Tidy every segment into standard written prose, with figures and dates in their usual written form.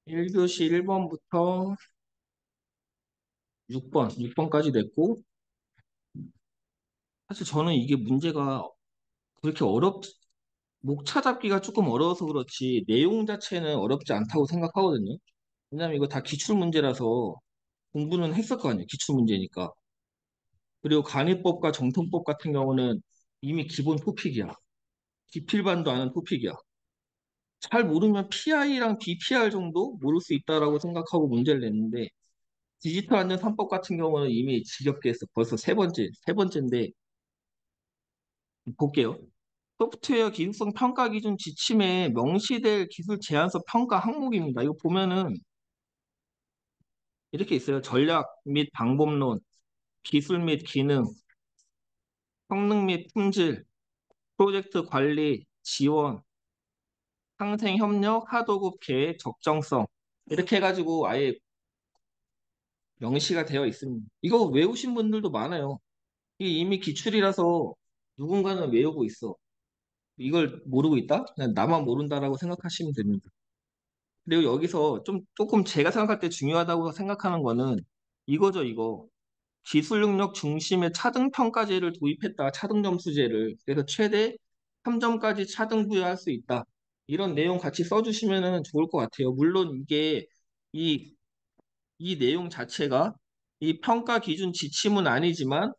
1교시 1번부터 6번까지 됐고, 사실 저는 이게 문제가 그렇게 목 찾아잡기가 조금 어려워서 그렇지, 내용 자체는 어렵지 않다고 생각하거든요. 왜냐면 이거 다 기출 문제라서 공부는 했을 거 아니에요. 기출 문제니까. 그리고 간이법과 정통법 같은 경우는 이미 기본 토픽이야. 기필반도 아는 토픽이야. 잘 모르면 PI랑 BPR 정도 모를 수 있다라고 생각하고 문제를 냈는데, 디지털 안전 3법 같은 경우는 이미 지겹게 했어. 벌써 세 번째인데, 볼게요. 소프트웨어 기술성 평가 기준 지침에 명시될 기술 제안서 평가 항목입니다. 이거 보면은 이렇게 있어요. 전략 및 방법론, 기술 및 기능, 성능 및 품질, 프로젝트 관리, 지원, 상생 협력, 하도급 계획, 적정성. 이렇게 해가지고 아예 명시가 되어 있습니다. 이거 외우신 분들도 많아요. 이게 이미 기출이라서 누군가는 외우고 있어. 이걸 모르고 있다? 그냥 나만 모른다라고 생각하시면 됩니다. 그리고 여기서 조금 제가 생각할 때 중요하다고 생각하는 거는 이거죠, 이거. 기술 능력 중심의 차등 평가제를 도입했다, 차등 점수제를. 그래서 최대 3점까지 차등 부여할 수 있다. 이런 내용 같이 써주시면 좋을 것 같아요. 물론 이게 이, 이 내용 자체가 이 평가 기준 지침은 아니지만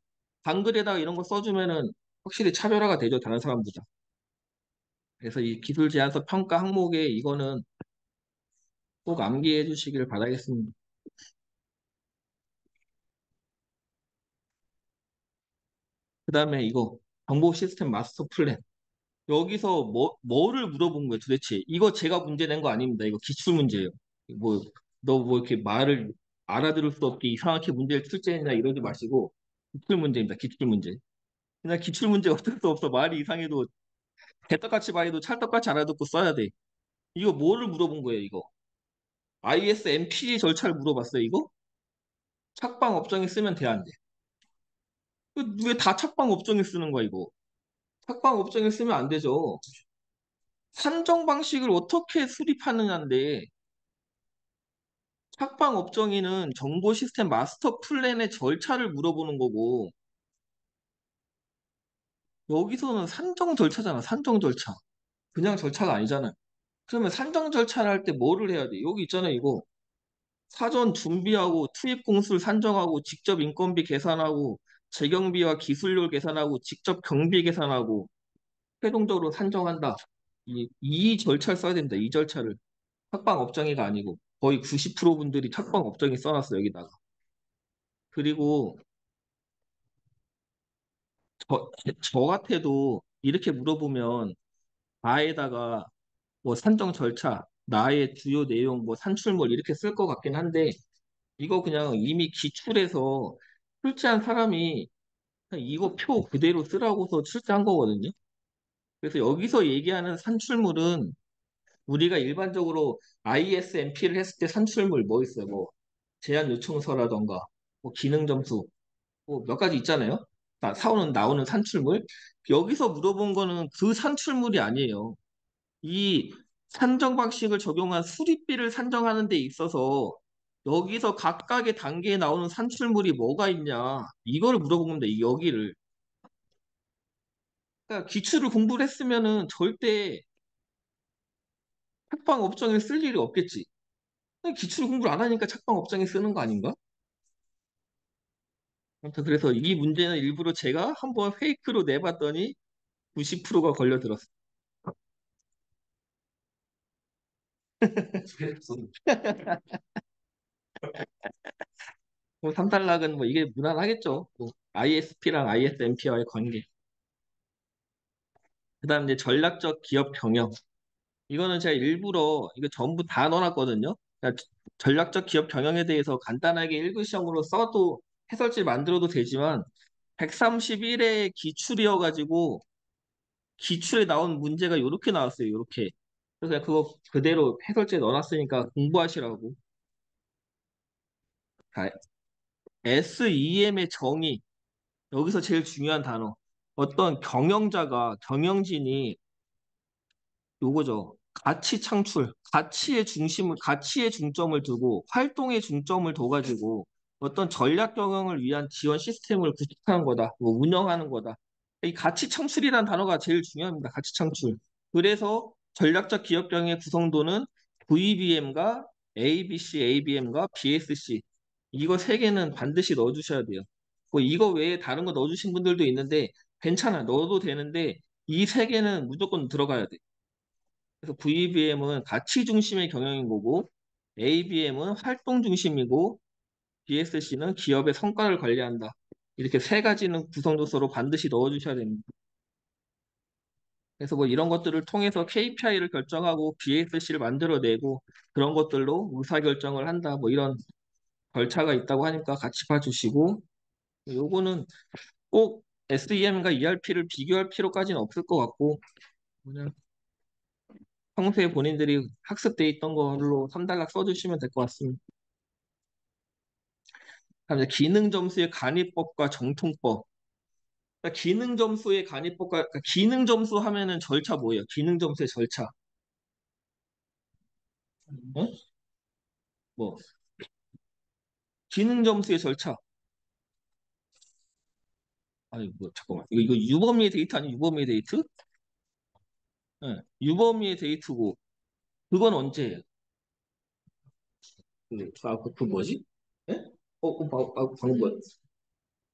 한글에다가 이런 거 써주면은 확실히 차별화가 되죠, 다른 사람보다. 그래서 이 기술 제안서 평가 항목에 이거는 꼭 암기해 주시길 바라겠습니다. 그 다음에 이거 정보 시스템 마스터 플랜. 여기서 뭐를 물어본 거예요 도대체? 이거 제가 문제 낸 거 아닙니다. 이거 기출 문제예요. 뭐, 너 뭐 이렇게 말을 알아들을 수 없게 이상하게 문제를 출제했냐 이러지 마시고 기출 문제입니다. 기출 문제. 그냥 기출 문제 어쩔 수 없어. 말이 이상해도 개떡같이 말해도 찰떡같이 알아듣고 써야 돼. 이거 뭐를 물어본 거예요, 이거? ISMP 절차를 물어봤어요, 이거? 착방 업종에 쓰면 돼, 안 돼? 왜 다 착방 업종에 쓰는 거야, 이거? 착방 업종에 쓰면 안 되죠. 산정 방식을 어떻게 수립하느냐인데 착방 업종인은 정보 시스템 마스터 플랜의 절차를 물어보는 거고 여기서는 산정 절차잖아. 산정 절차. 그냥 절차가 아니잖아. 그러면 산정 절차를 할 때 뭐를 해야 돼? 여기 있잖아 이거. 사전 준비하고 투입 공수를 산정하고 직접 인건비 계산하고 재경비와 기술료 계산하고 직접 경비 계산하고 최종적으로 산정한다. 이 절차를 써야 됩니다. 이 절차를. 착방 업종이가 아니고 거의 90% 분들이 착방 업종이 써놨어 여기다가. 그리고 저 같아도 이렇게 물어보면 나에다가 뭐 산정 절차, 나의 주요 내용, 뭐 산출물 이렇게 쓸 것 같긴 한데 이거 그냥 이미 기출해서 출제한 사람이 그냥 이거 표 그대로 쓰라고서 출제한 거거든요. 그래서 여기서 얘기하는 산출물은 우리가 일반적으로 ISMP를 했을 때 산출물 뭐 있어요? 뭐 제안 요청서라던가 뭐 기능 점수 뭐 몇 가지 있잖아요. 사오는 나오는 산출물. 여기서 물어본 거는 그 산출물이 아니에요. 이 산정 방식을 적용한 수리비를 산정하는 데 있어서 여기서 각각의 단계에 나오는 산출물이 뭐가 있냐. 이거를 물어본 겁니다. 여기를. 그러니까 기출을 공부를 했으면은 절대 착방 업종에 쓸 일이 없겠지. 기출 공부를 안 하니까 착방 업종에 쓰는 거 아닌가? 아무튼 그래서 이 문제는 일부러 제가 한번 페이크로 내봤더니 90%가 걸려들었어. 뭐 삼탈락은 뭐 이게 무난하겠죠. 뭐 ISP랑 ISMP와의 관계. 그다음 이제 전략적 기업 경영. 이거는 제가 일부러 이거 전부 다 넣어놨거든요. 그러니까 전략적 기업 경영에 대해서 간단하게 1급 시험으로 써도 해설지 만들어도 되지만 131의 기출이어가지고 기출에 나온 문제가 이렇게 나왔어요. 이렇게. 그래서 그냥 그거 그대로 해설지에 넣어놨으니까 공부하시라고. 자, SEM의 정의. 여기서 제일 중요한 단어. 어떤 경영자가, 경영진이 요거죠. 가치 창출, 가치의 중점을 두고 활동의 중점을 둬가지고 어떤 전략 경영을 위한 지원 시스템을 구축하는 거다. 뭐 운영하는 거다. 이 가치 창출이라는 단어가 제일 중요합니다. 가치 창출. 그래서 전략적 기업 경영의 구성도는 VBM과 ABC, ABM과 BSC 이거 세 개는 반드시 넣어주셔야 돼요. 뭐 이거 외에 다른 거 넣어주신 분들도 있는데 괜찮아. 넣어도 되는데 이 세 개는 무조건 들어가야 돼. 그래서 VBM은 가치 중심의 경영인 거고, ABM은 활동 중심이고, BSC는 기업의 성과를 관리한다. 이렇게 세 가지는 구성 요소로 반드시 넣어주셔야 됩니다. 그래서 뭐 이런 것들을 통해서 KPI를 결정하고 BSC를 만들어내고 그런 것들로 의사결정을 한다. 뭐 이런 절차가 있다고 하니까 같이 봐주시고, 요거는 꼭 SEM과 ERP를 비교할 필요까지는 없을 것 같고, 그냥 평소에 본인들이 학습돼 있던 걸로 3단락 써주시면 될 것 같습니다. 다음 이제 기능 점수의 간이법과 정통법. 그러니까 기능 점수의 간이법과 그러니까 기능 점수 하면은 절차 뭐예요? 기능 점수의 절차. 어? 뭐 기능 점수의 절차. 아니 뭐 잠깐만. 이거 유범위의 데이터 아니 유범위의 데이트? 네. 유범위의 데이트고 그건 언제예요? 그 뭐지? 예? 방금 뭐야?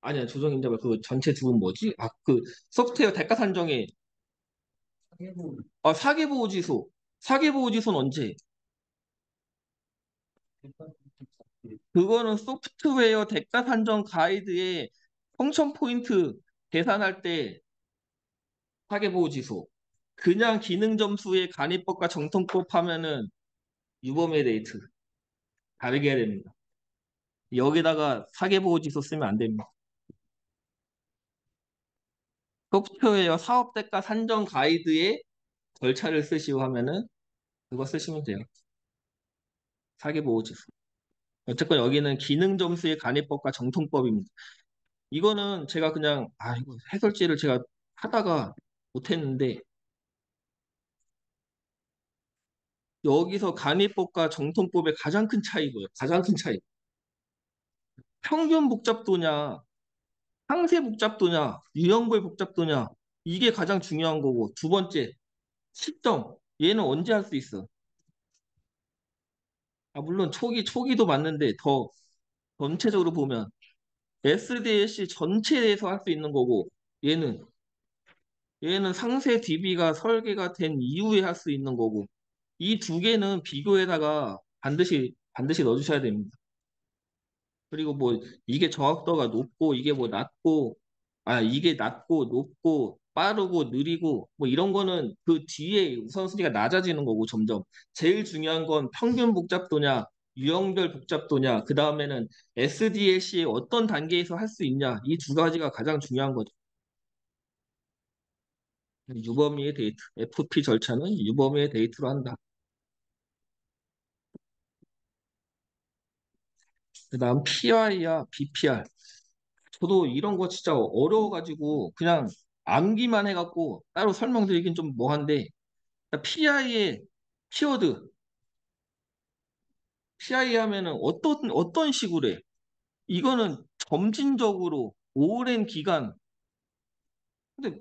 아니야 조정인자 그 전체 두분 뭐지? 그 소프트웨어 대가 산정의 사계보호지수. 사계보호지수는 언제? 그거는 소프트웨어 대가 산정 가이드에 펑션 포인트 계산할 때 사계보호지수. 그냥 기능 점수의 간이법과 정통법 하면은 유범의 데이트. 다르게 해야 됩니다. 여기다가 사계보호지수 쓰면 안 됩니다. 소프트웨어 사업 대가 산정 가이드에 절차를 쓰시고 하면은 그거 쓰시면 돼요. 사계보호지수. 어쨌건 여기는 기능 점수의 간이법과 정통법입니다. 이거는 제가 그냥 이거 해설지를 제가 하다가 못했는데 여기서 간이법과 정통법의 가장 큰 차이고요. 가장 큰 차이. 평균 복잡도냐, 상세 복잡도냐, 유형별 복잡도냐 이게 가장 중요한 거고 두 번째 시점 얘는 언제 할 수 있어? 물론 초기도 맞는데 더 전체적으로 보면 SDLC 전체에서 할 수 있는 거고 얘는 상세 DB가 설계가 된 이후에 할 수 있는 거고 이 두 개는 비교에다가 반드시 넣어주셔야 됩니다. 그리고 뭐 이게 정확도가 높고 이게 뭐 낮고 이게 낮고 높고 빠르고 느리고 뭐 이런 거는 그 뒤에 우선순위가 낮아지는 거고 점점 제일 중요한 건 평균 복잡도냐 유형별 복잡도냐 그 다음에는 SDLC의 어떤 단계에서 할 수 있냐 이 두 가지가 가장 중요한 거죠. 유범위의 데이트 FP 절차는 유범위의 데이트로 한다. 그 다음 PI야 BPR 저도 이런 거 진짜 어려워가지고 그냥 암기만 해갖고 따로 설명드리긴 좀 뭐한데 PI의 키워드 PI 하면은 어떤 식으로 해? 이거는 점진적으로 오랜 기간 근데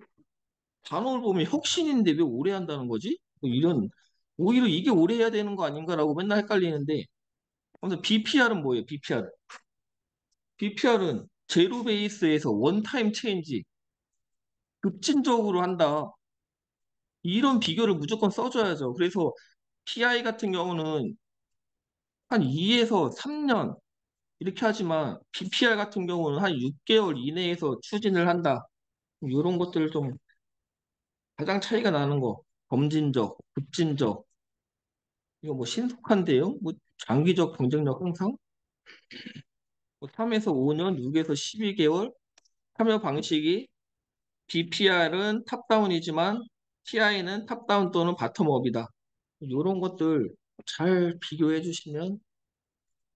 단어를 보면 혁신인데 왜 오래 한다는 거지? 뭐 이런 오히려 이게 오래 해야 되는 거 아닌가라고 맨날 헷갈리는데 아무튼 BPR은 뭐예요? BPR은 제로 베이스에서 원타임 체인지 급진적으로 한다. 이런 비교를 무조건 써줘야죠. 그래서 PI 같은 경우는 한 2에서 3년 이렇게 하지만 BPR 같은 경우는 한 6개월 이내에서 추진을 한다. 이런 것들을 좀 가장 차이가 나는 거. 점진적, 급진적. 이거 뭐 신속한데요? 뭐 장기적 경쟁력 향상? 뭐 3에서 5년, 6에서 12개월 참여 방식이 BPR은 탑다운이지만 PI는 탑다운 또는 바텀업이다. 이런 것들 잘 비교해 주시면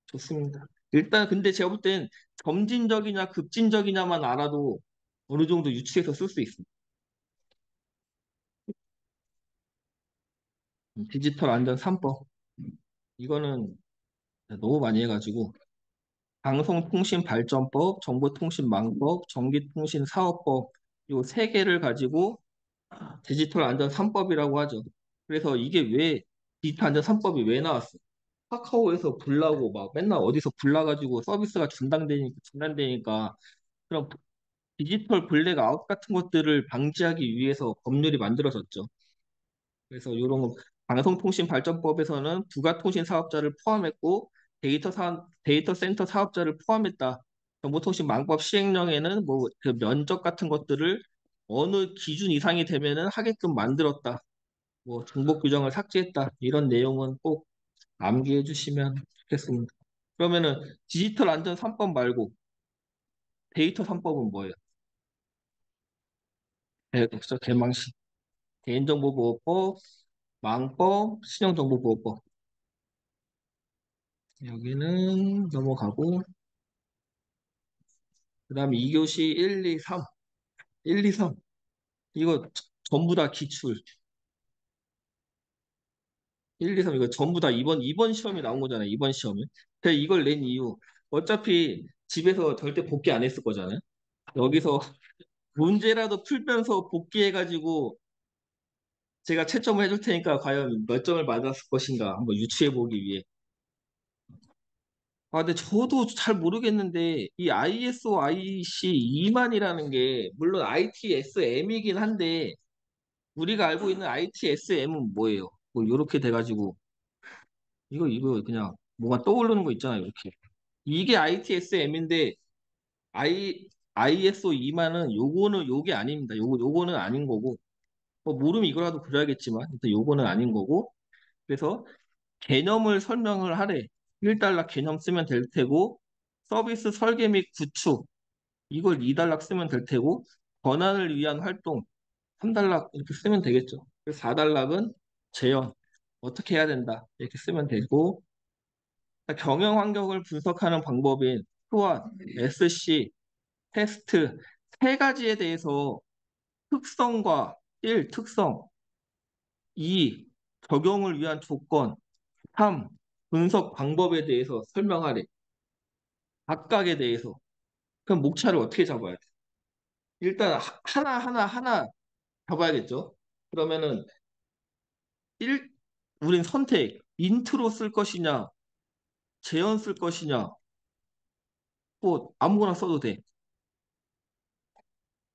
좋습니다. 일단 근데 제가 볼 땐 점진적이냐 급진적이냐만 알아도 어느 정도 유추해서 쓸 수 있습니다. 디지털 안전 3법. 이거는 너무 많이 해가지고 방송통신발전법, 정보통신망법, 전기통신사업법 요 세 개를 가지고 디지털 안전 3법이라고 하죠. 그래서 이게 왜 디지털 안전 3법이 왜 나왔어? 카카오에서 불나고 막 맨날 어디서 불나가지고 서비스가 중단되니까 그럼 디지털 블랙 아웃 같은 것들을 방지하기 위해서 법률이 만들어졌죠. 그래서 이런 거 방송통신발전법에서는 부가통신 사업자를 포함했고 데이터 센터 사업자를 포함했다. 정보통신망법 시행령에는 뭐 그 면적 같은 것들을 어느 기준 이상이 되면은 하게끔 만들었다. 뭐 정보 규정을 삭제했다. 이런 내용은 꼭 암기해 주시면 좋겠습니다. 그러면은 디지털 안전 3법 말고 데이터 3법은 뭐예요? 그래서 개망신, 개인정보보호법, 망법, 신용정보보호법. 여기는 넘어가고 그다음에 2교시 1, 2, 3. 1, 2, 3. 이거 전부 다 기출. 1, 2, 3 이거 전부 다 이번 시험이 나온 거잖아요. 이번 시험에. 근데 이걸 낸 이유 어차피 집에서 절대 복귀 안 했을 거잖아요. 여기서 문제라도 풀면서 복귀해가지고 제가 채점을 해줄 테니까 과연 몇 점을 맞았을 것인가 한번 유추해 보기 위해. 아, 근데 저도 잘 모르겠는데 이 ISO IC 2만이라는 게 물론 ITSM이긴 한데 우리가 알고 있는 ITSM은 뭐예요? 뭐 이렇게 돼가지고 이거 그냥 뭐가 떠오르는 거 있잖아요. 이렇게 이게 ITSM인데 ISO 2만은 요게 아닙니다. 요거는 아닌 거고 뭐 모르면 이거라도 그래야겠지만 일단 요거는 아닌 거고 그래서 개념을 설명을 하래. 1달러 개념 쓰면 될 테고 서비스 설계 및 구축 이걸 2달러 쓰면 될 테고 권한을 위한 활동 3달러 이렇게 쓰면 되겠죠. 그래서 4달러는 재현 어떻게 해야 된다 이렇게 쓰면 되고 경영 환경을 분석하는 방법인 SWOT, SC, 테스트 세 가지에 대해서 특성과 1. 특성 2. 적용을 위한 조건 3. 분석 방법에 대해서 설명하래. 각각에 대해서. 그럼 목차를 어떻게 잡아야 돼? 일단 하나 잡아야겠죠. 그러면은 우린 선택. 인트로 쓸 것이냐, 재현 쓸 것이냐, 뭐 아무거나 써도 돼.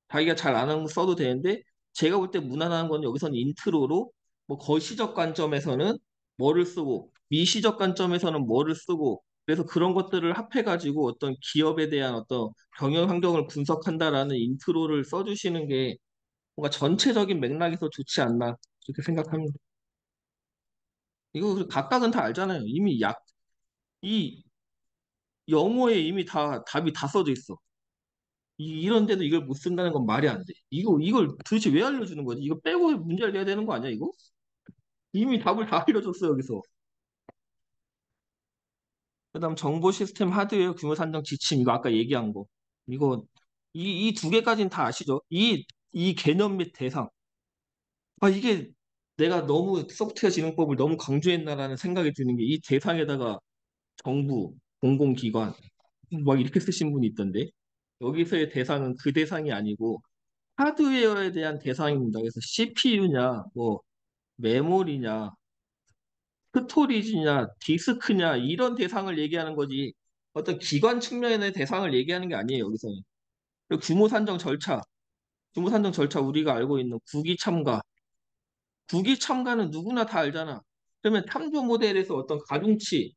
자기가 잘 아는 거 써도 되는데 제가 볼 때 무난한 건 여기서는 인트로로 뭐 거시적 관점에서는 뭐를 쓰고 미시적 관점에서는 뭐를 쓰고 그래서 그런 것들을 합해가지고 어떤 기업에 대한 어떤 경영 환경을 분석한다라는 인트로를 써주시는 게 뭔가 전체적인 맥락에서 좋지 않나 그렇게 생각합니다. 이거 각각은 다 알잖아요. 이미 이 영어에 이미 다 답이 다 써져 있어. 이런데도 이걸 못 쓴다는 건 말이 안 돼. 이걸 도대체 왜 알려주는 거지? 이거 빼고 문제를 내야 되는 거 아니야, 이거? 이미 답을 다 알려줬어, 여기서. 그다음 정보 시스템 하드웨어 규모 산정 지침, 이거 아까 얘기한 거. 이거, 이 두 개까지는 다 아시죠? 이 개념 및 대상. 아, 이게 내가 너무 소프트웨어 진흥법을 너무 강조했나라는 생각이 드는 게 이 대상에다가 정부, 공공기관, 막 이렇게 쓰신 분이 있던데. 여기서의 대상은 그 대상이 아니고 하드웨어에 대한 대상입니다. 그래서 CPU냐, 뭐 메모리냐, 스토리지냐, 디스크냐 이런 대상을 얘기하는 거지. 어떤 기관 측면의 대상을 얘기하는 게 아니에요, 여기서는. 그리고 규모 산정 절차 우리가 알고 있는 국위 참가. 국위 참가는 누구나 다 알잖아. 그러면 탐조 모델에서 어떤 가중치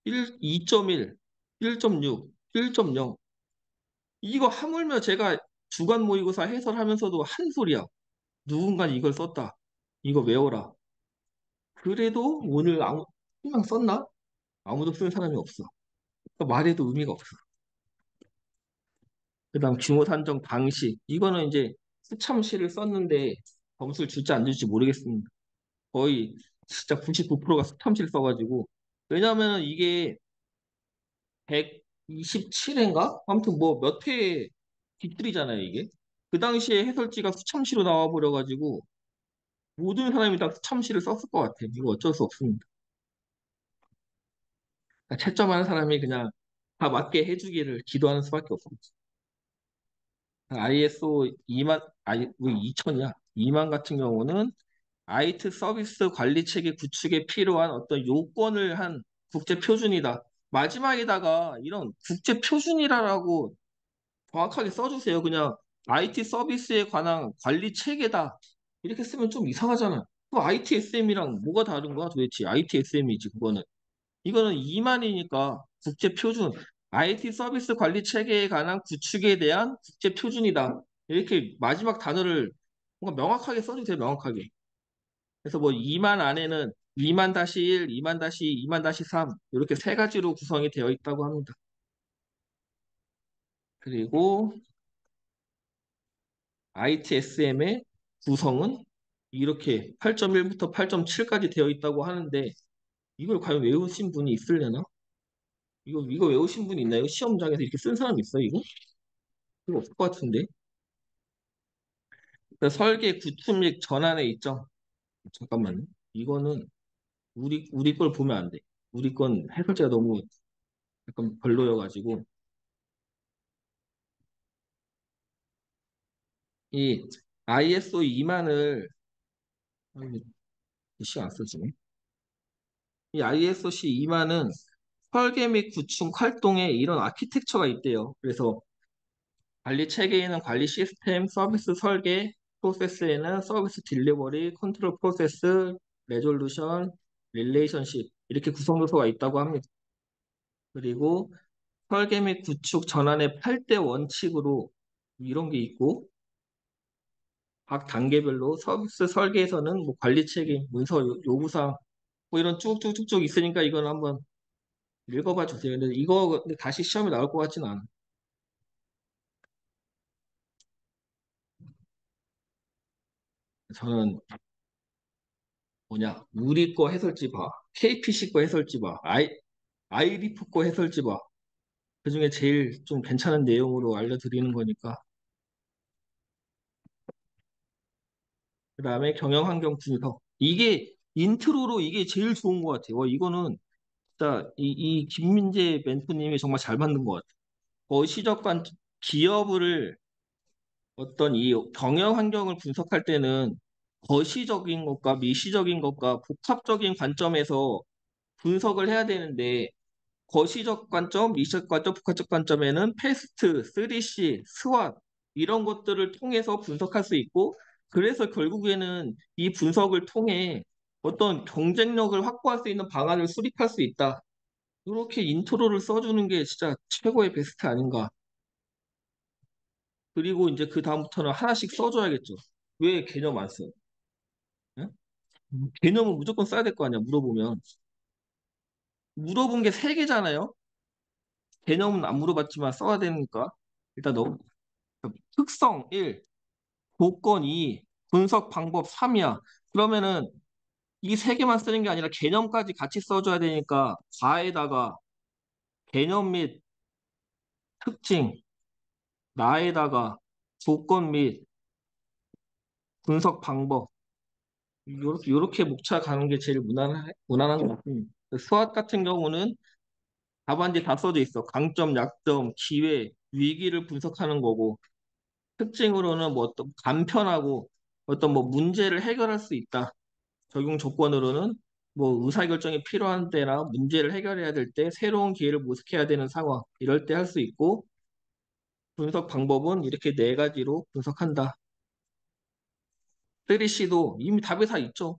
2.1, 1.6, 1.0 이거 하물며 제가 주간 모의고사 해설하면서도 한 소리야. 누군가 이걸 썼다. 이거 외워라. 그래도 오늘 한명 썼나? 아무도 쓰는 사람이 없어. 그러니까 말해도 의미가 없어. 그다음 규모 산정 방식. 이거는 이제 수참시를 썼는데 점수를 줄지 안 줄지 모르겠습니다. 거의 진짜 99%가 수참시를 써가지고. 왜냐하면 이게 127회인가? 아무튼 뭐 몇 회 뒷줄이잖아요, 이게. 그 당시에 해설지가 수참시로 나와버려가지고 모든 사람이 다 참시를 썼을 것 같아. 이거 어쩔 수 없습니다. 그러니까 채점하는 사람이 그냥 다 맞게 해주기를 기도하는 수밖에 없습니다. ISO 2만, 왜 2000이야? 2만 같은 경우는 IT 서비스 관리 체계 구축에 필요한 어떤 요건을 한 국제 표준이다. 마지막에다가 이런 국제 표준이라고 정확하게 써주세요. 그냥 IT 서비스에 관한 관리 체계다. 이렇게 쓰면 좀 이상하잖아. 그 ITSM이랑 뭐가 다른 거야 도대체? ITSM이지 그거는. 이거는 2만이니까 국제 표준. IT 서비스 관리 체계에 관한 구축에 대한 국제 표준이다. 이렇게 마지막 단어를 뭔가 명확하게 써주세요. 명확하게. 그래서 뭐 2만 안에는 2만-1, 2만-2, 2만-3 이렇게 세 가지로 구성이 되어 있다고 합니다. 그리고 ITSM의 구성은 이렇게 8.1부터 8.7까지 되어 있다고 하는데 이걸 과연 외우신 분이 있으려나? 이거 외우신 분이 있나요? 시험장에서 이렇게 쓴 사람 있어요, 이거? 이거 없을 것 같은데. 그래서 설계, 구축 및 전환의 이점. 잠깐만요. 이거는 우리 걸 보면 안 돼. 우리 건 해설제가 너무 약간 별로여가지고 이 ISO 2만을 시간 안 써지네. 이 ISO 2만은 설계 및 구축 활동에 이런 아키텍처가 있대요. 그래서 관리 체계에는 관리 시스템, 서비스 설계, 프로세스에는 서비스 딜리버리, 컨트롤 프로세스, 레졸루션, 릴레이션십 이렇게 구성 요소가 있다고 합니다. 그리고 설계 및 구축 전환의 8대 원칙으로 이런 게 있고 각 단계별로 서비스 설계에서는 뭐 관리 체계, 문서 요구사항 뭐 이런 쭉쭉쭉쭉 있으니까 이건 한번 읽어봐 주세요. 근데 이거 근데 다시 시험에 나올 것 같지는 않아. 저는 뭐냐 우리 거 해설지 봐, KPC 거 해설지 봐, 아이리프 거 해설지 봐. 그중에 제일 좀 괜찮은 내용으로 알려드리는 거니까. 그다음에 경영 환경 분석. 이게 인트로로 이게 제일 좋은 것 같아요. 이거는 진짜 이 김민재 멘토님이 정말 잘 만든 것 같아요. 시적관 기업을 어떤 이 경영 환경을 분석할 때는 거시적인 것과 미시적인 것과 복합적인 관점에서 분석을 해야 되는데 거시적 관점, 미시적 관점, 복합적 관점에는 패스트, 3C, 스왓 이런 것들을 통해서 분석할 수 있고 그래서 결국에는 이 분석을 통해 어떤 경쟁력을 확보할 수 있는 방안을 수립할 수 있다. 이렇게 인트로를 써주는 게 진짜 최고의 베스트 아닌가. 그리고 이제 그 다음부터는 하나씩 써줘야겠죠. 왜 개념 안 써? 응? 개념은 무조건 써야 될 거 아니야, 물어보면. 물어본 게 세 개잖아요? 개념은 안 물어봤지만 써야 되니까. 일단 너 특성 1, 조건 2, 분석 방법 3이야. 그러면은 이 세 개만 쓰는 게 아니라 개념까지 같이 써줘야 되니까 과에다가 개념 및 특징, 나에다가 조건 및 분석 방법 요렇게 목차 가는 게 제일 무난한 것 같습니다. 수학 같은 경우는 답안지 다 써져 있어. 강점, 약점, 기회, 위기를 분석하는 거고 특징으로는 뭐 어떤 간편하고 어떤 뭐 문제를 해결할 수 있다. 적용 조건으로는 뭐 의사결정이 필요한 때나 문제를 해결해야 될 때 새로운 기회를 모색해야 되는 상황 이럴 때 할 수 있고 분석 방법은 이렇게 네 가지로 분석한다. 3C도 이미 답이 다 있죠.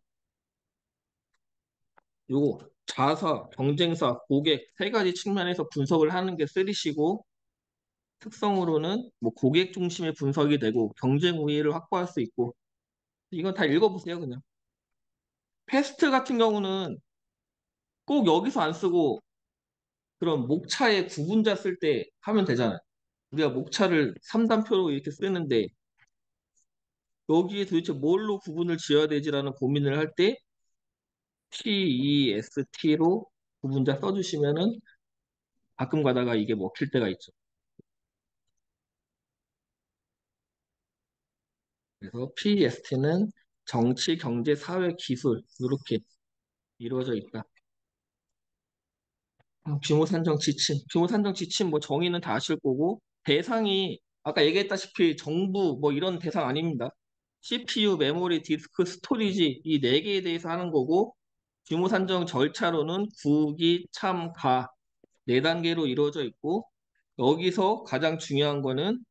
요거 자사, 경쟁사, 고객 세 가지 측면에서 분석을 하는 게 3C고 특성으로는 뭐 고객 중심의 분석이 되고 경쟁 우위를 확보할 수 있고 이건 다 읽어보세요 그냥. 패스트 같은 경우는 꼭 여기서 안 쓰고 그런 목차의 구분자 쓸 때 하면 되잖아요. 우리가 목차를 3단표로 이렇게 쓰는데 여기에 도대체 뭘로 구분을 지어야 되지라는 고민을 할 때 PEST로 구분자 써주시면은 가끔 가다가 이게 먹힐 때가 있죠. 그래서 PEST는 정치, 경제, 사회, 기술 이렇게 이루어져 있다. 규모 산정 지침. 규모 산정 지침 뭐 정의는 다 아실 거고 대상이 아까 얘기했다시피 정부 뭐 이런 대상 아닙니다. CPU, 메모리, 디스크, 스토리지 이 네 개에 대해서 하는 거고 규모 산정 절차로는 구기, 참, 가 네 단계로 이루어져 있고 여기서 가장 중요한 거는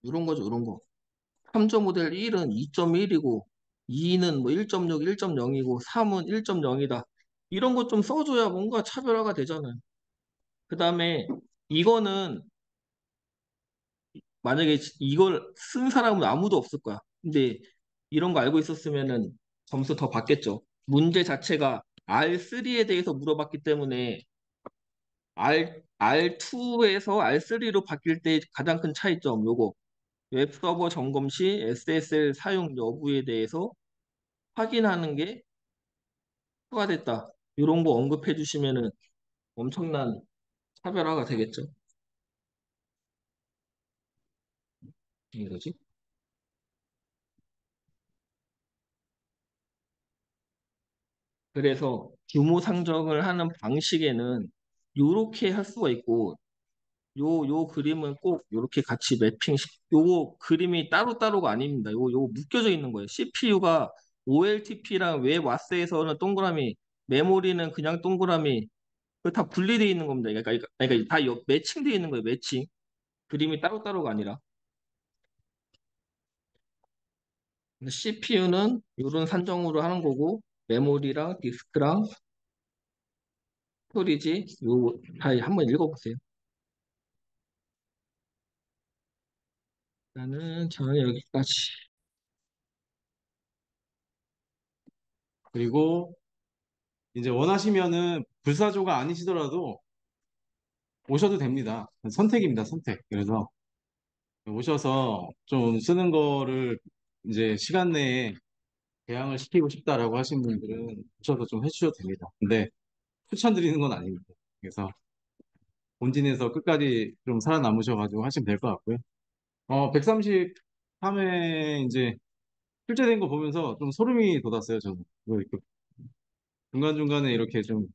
이런 거죠, 이런 거. 3점 모델 1은 2.1이고 2는 뭐 1.6, 1.0이고 3은 1.0이다. 이런 거 좀 써줘야 뭔가 차별화가 되잖아요. 그 다음에 이거는 만약에 이걸 쓴 사람은 아무도 없을 거야. 근데 이런 거 알고 있었으면은 점수 더 받겠죠. 문제 자체가 R3에 대해서 물어봤기 때문에 R2에서 R3로 바뀔 때 가장 큰 차이점 요거 웹서버 점검 시 SSL 사용 여부에 대해서 확인하는 게 추가됐다. 이런 거 언급해 주시면은 엄청난 차별화가 되겠죠. 이거지. 그래서 규모 상정을 하는 방식에는 요렇게 할 수가 있고 요 그림은 꼭 요렇게 같이 요 그림이 따로따로가 아닙니다. 요 묶여져 있는 거예요. CPU가 OLTP랑 웹와스에서는 동그라미, 메모리는 그냥 동그라미, 그 다 분리되어 있는 겁니다. 그러니까 다 매칭되어 있는 거예요. 매칭. 그림이 따로따로가 아니라. CPU는 이런 산정으로 하는 거고 메모리랑 디스크랑 스토리지 요 다 한번 읽어보세요. 나는 저는 여기까지. 그리고 이제 원하시면은 불사조가 아니시더라도 오셔도 됩니다. 선택입니다, 선택. 그래서 오셔서 좀 쓰는 거를 이제 시간 내에 개양을 시키고 싶다라고 하신 분들은 오셔서 좀 해주셔도 됩니다. 근데 추천드리는 건 아닙니다. 그래서 본진에서 끝까지 좀 살아남으셔가지고 하시면 될 것 같고요. 133회 이제 출제된 거 보면서 좀 소름이 돋았어요, 저는. 뭐 이렇게 중간중간에 이렇게 좀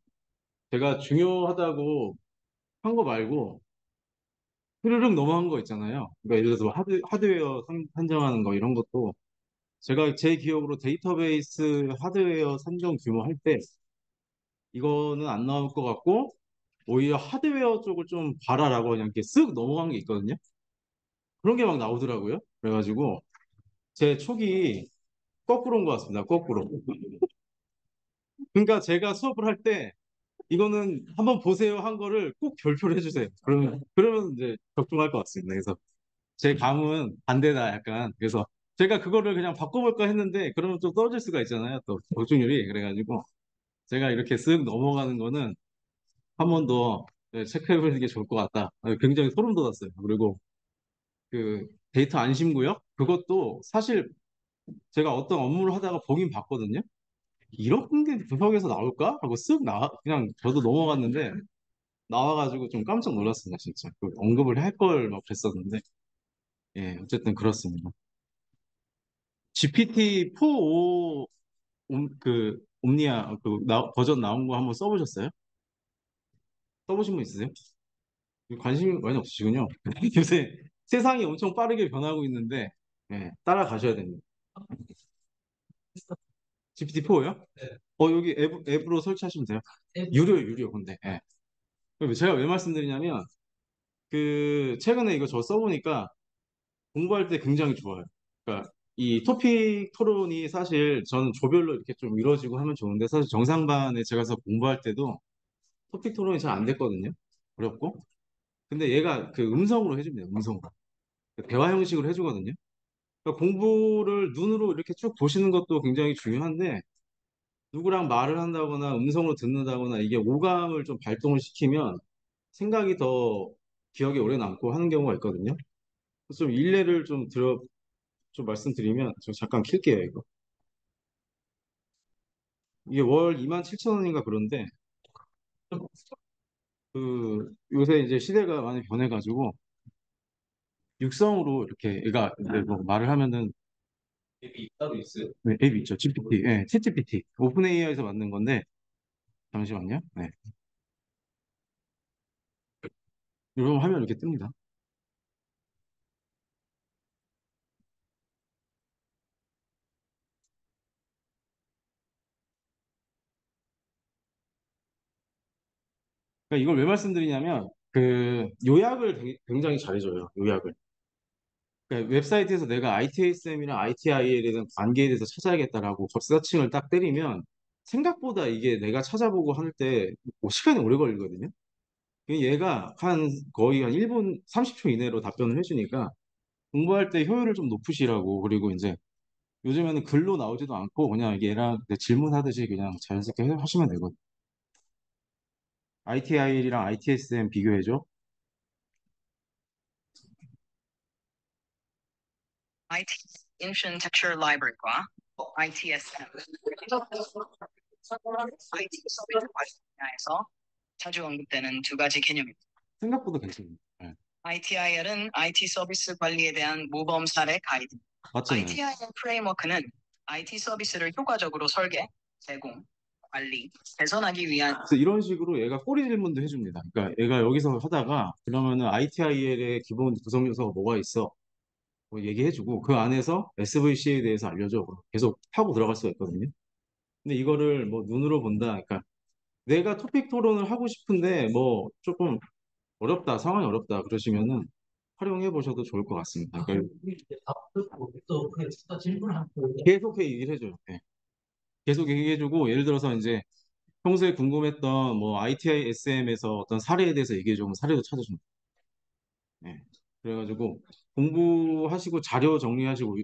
제가 중요하다고 한 거 말고 흐르륵 넘어간 거 있잖아요. 그러니까 예를 들어서 하드웨어 산정하는 거 이런 것도 제가 제 기억으로 데이터베이스 하드웨어 산정 규모 할 때 이거는 안 나올 것 같고 오히려 하드웨어 쪽을 좀 봐라라고 그냥 이렇게 쓱 넘어간 게 있거든요. 그런 게 막 나오더라고요. 그래가지고 제 촉이 거꾸로인 것 같습니다. 거꾸로. 그러니까 제가 수업을 할 때 이거는 한번 보세요 한 거를 꼭 별표를 해주세요. 그러면 이제 적중할 것 같습니다. 그래서 제 감은 반대다 약간. 그래서 제가 그거를 그냥 바꿔볼까 했는데 그러면 좀 떨어질 수가 있잖아요. 또 적중률이. 그래가지고 제가 이렇게 쓱 넘어가는 거는 한 번 더 체크해보는 게 좋을 것 같다. 굉장히 소름 돋았어요. 그리고 그 데이터 안심구역 그것도 사실 제가 어떤 업무를 하다가 보긴 봤거든요. 이런 게 구석에서 나올까? 하고 쓱 그냥 저도 넘어갔는데 나와가지고 좀 깜짝 놀랐습니다, 진짜. 그 언급을 할 걸 막 그랬었는데. 예, 어쨌든 그렇습니다. GPT-4 그 옴니아 버전 나온 거 한번 써보셨어요? 써보신 분 있으세요? 관심이 많이 없으시군요. 요새 세상이 엄청 빠르게 변하고 있는데 예, 따라가셔야 됩니다. GPT-4요? 여기 앱으로 설치하시면 돼요. 유료 근데. 예. 제가 왜 말씀드리냐면 최근에 이거 저 써보니까 공부할 때 굉장히 좋아요. 그러니까 이 토픽 토론이 사실 저는 조별로 이렇게 좀 이루어지고 하면 좋은데 사실 정상반에 제가 서 공부할 때도 토픽 토론이 잘 안 됐거든요. 어렵고. 근데 얘가 그 음성으로 해줍니다. 음성으로. 대화 형식으로 해주거든요. 그러니까 공부를 눈으로 이렇게 쭉 보시는 것도 굉장히 중요한데 누구랑 말을 한다거나 음성으로 듣는다거나 이게 오감을 좀 발동을 시키면 생각이 더 기억에 오래 남고 하는 경우가 있거든요. 그래서 좀 일례를 좀 말씀드리면 저 잠깐 킬게요, 이거. 이게 월 27,000원인가 그런데 요새 이제 시대가 많이 변해가지고 육성으로 이렇게 얘가 이제 뭐 말을 하면은 앱이 따로 있어요? 네, 앱 있죠. GPT. 네, 챗 GPT. 오픈 AI에서 만든 건데, 잠시만요. 네. 이거 하면 이렇게 뜹니다. 그러니까 이걸 왜 말씀드리냐면, 그, 요약을 굉장히 잘해줘요. 요약을. 그러니까 웹사이트에서 내가 ITSM이랑 ITIL에 대한 관계에 대해서 찾아야겠다라고 서칭을 딱 때리면, 생각보다 이게 내가 찾아보고 할 때 시간이 오래 걸리거든요. 얘가 거의 한 1분 30초 이내로 답변을 해주니까 공부할 때 효율을 좀 높으시라고. 그리고 이제 요즘에는 글로 나오지도 않고 그냥 얘랑 질문하듯이 그냥 자연스럽게 하시면 되거든요. ITIL이랑 ITSM 비교해줘. IT Infant Texture Library과 ITSM, IT 서비스 분야에서 자주 언급되는 두 가지 개념입니다. 생각보다 괜찮아요. 네. ITIL은 IT 서비스 관리에 대한 모범 사례 가이드. 맞잖아요. ITIL 프레임워크는 IT 서비스를 효과적으로 설계, 제공, 관리, 개선하기 위한. 그래서 이런 식으로 얘가 꼬리 질문도 해줍니다. 그러니까 얘가 여기서 하다가 그러면은 ITIL의 기본 구성 요소가 뭐가 있어? 뭐 얘기해주고 그 안에서 SVC에 대해서 알려줘. 계속 파고 들어갈 수가 있거든요. 근데 이거를 뭐 눈으로 본다. 그러니까 내가 토픽 토론을 하고 싶은데 뭐 조금 어렵다, 상황이 어렵다 그러시면은 활용해 보셔도 좋을 것 같습니다. 그러니까 계속 얘기를 해줘요. 네. 계속 얘기해주고 예를 들어서 이제 평소에 궁금했던 뭐 ITI SM에서 어떤 사례에 대해서 얘기해주면 사례도 찾아줍니다. 네. 그래가지고 공부하시고 자료 정리하시고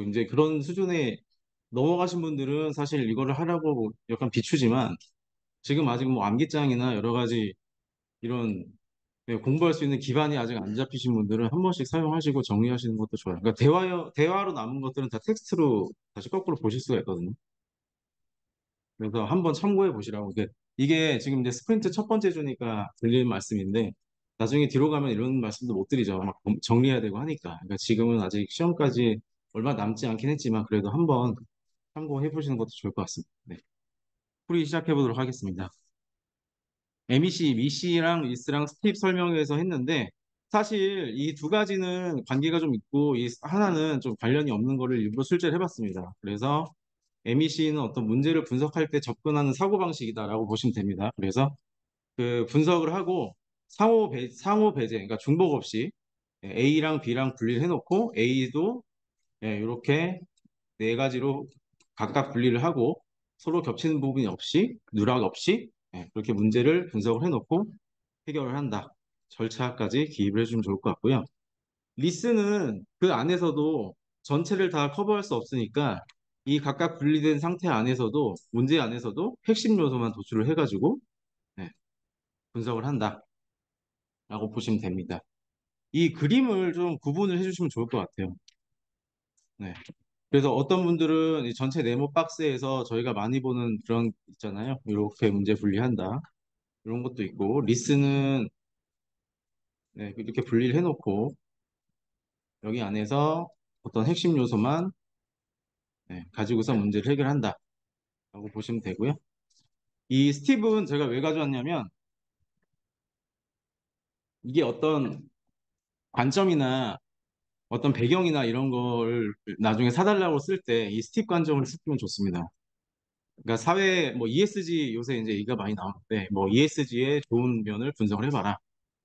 이제 그런 수준에 넘어가신 분들은 사실 이거를 하라고 약간 비추지만 지금 아직 뭐 암기장이나 여러 가지 이런 공부할 수 있는 기반이 아직 안 잡히신 분들은 한 번씩 사용하시고 정리하시는 것도 좋아요. 그러니까 대화로 남은 것들은 다 텍스트로 다시 거꾸로 보실 수가 있거든요. 그래서 한번 참고해 보시라고. 이게 지금 이제 스프린트 첫 번째 주니까 들리는 말씀인데 나중에 뒤로 가면 이런 말씀도 못 드리죠. 막 정리해야 되고 하니까. 그러니까 지금은 아직 시험까지 얼마 남지 않긴 했지만 그래도 한번 참고해 보시는 것도 좋을 것 같습니다. 네. 풀이 시작해 보도록 하겠습니다. MEC, 미시랑 리스랑 스텝 설명해서 했는데 사실 이 두 가지는 관계가 좀 있고 이 하나는 좀 관련이 없는 거를 일부러 출제를 해봤습니다. 그래서 MEC는 어떤 문제를 분석할 때 접근하는 사고방식이다라고 보시면 됩니다. 그래서 그 분석을 하고 상호 배제, 그러니까 중복 없이 A랑 B랑 분리를 해놓고 A도 이렇게 네 가지로 각각 분리를 하고 서로 겹치는 부분이 없이 누락 없이 그렇게 문제를 분석을 해놓고 해결을 한다. 절차까지 기입을 해주면 좋을 것 같고요. 리스는 그 안에서도 전체를 다 커버할 수 없으니까 이 각각 분리된 상태 안에서도 문제 안에서도 핵심 요소만 도출을 해가지고 네, 분석을 한다라고 보시면 됩니다. 이 그림을 좀 구분을 해주시면 좋을 것 같아요. 네. 그래서 어떤 분들은 이 전체 네모 박스에서 저희가 많이 보는 그런 있잖아요. 이렇게 문제 분리한다. 이런 것도 있고 리스는 이렇게 분리를 해놓고 여기 안에서 어떤 핵심 요소만 가지고서 문제를 해결한다 라고 보시면 되고요. 이 스팁은 제가 왜 가져왔냐면 이게 어떤 관점이나 어떤 배경이나 이런 걸 나중에 사달라고 쓸 때 이 스팁 관점을 쓰면 좋습니다. 그러니까 사회 뭐 ESG 요새 이제 얘기가 많이 나오는데 뭐 ESG의 좋은 면을 분석을 해봐라.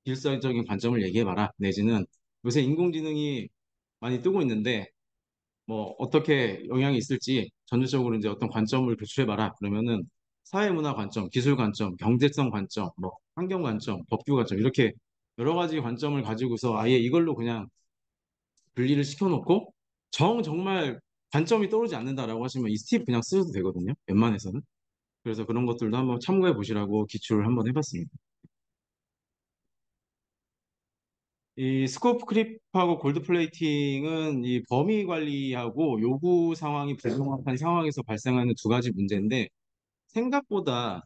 질서적인 관점을 얘기해봐라. 내지는 요새 인공지능이 많이 뜨고 있는데 뭐 어떻게 영향이 있을지 전체적으로 이제 어떤 관점을 도출해봐라. 그러면은 사회문화 관점, 기술 관점, 경제성 관점, 뭐 환경 관점, 법규 관점 이렇게 여러 가지 관점을 가지고서 아예 이걸로 그냥 분리를 시켜놓고 정말 관점이 떠오르지 않는다라고 하시면 이 스팁 그냥 쓰셔도 되거든요. 웬만해서는. 그래서 그런 것들도 한번 참고해 보시라고 기출을 한번 해봤습니다. 이 스코프 크립하고 골드 플레이팅은 이 범위 관리하고 요구 상황이 불명확한 상황에서 발생하는 두 가지 문제인데 생각보다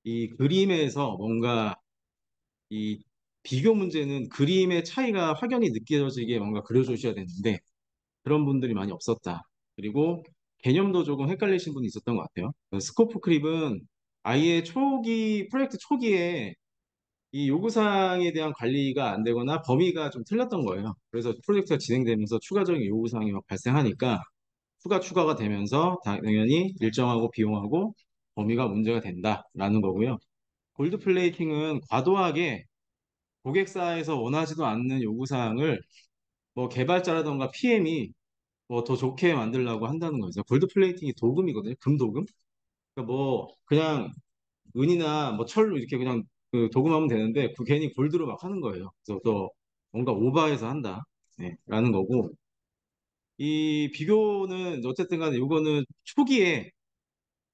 이 그림에서 뭔가 이 비교 문제는 그림의 차이가 확연히 느껴지게 뭔가 그려주셔야 되는데 그런 분들이 많이 없었다. 그리고 개념도 조금 헷갈리신 분이 있었던 것 같아요. 스코프 크립은 아예 프로젝트 초기에 이 요구사항에 대한 관리가 안 되거나 범위가 좀 틀렸던 거예요. 그래서 프로젝트가 진행되면서 추가적인 요구사항이 막 발생하니까 추가가 되면서 당연히 일정하고 비용하고 범위가 문제가 된다라는 거고요. 골드 플레이팅은 과도하게 고객사에서 원하지도 않는 요구사항을 뭐 개발자라던가 PM이 뭐 더 좋게 만들려고 한다는 거죠. 골드 플레이팅이 도금이거든요. 금도금. 그러니까 뭐 그냥 은이나 뭐 철로 이렇게 그냥 그 도금하면 되는데 그 괜히 골드로 막 하는 거예요. 그래서 또 뭔가 오버해서 한다. 네, 라는 거고 이 비교는 어쨌든 간에 이거는 초기에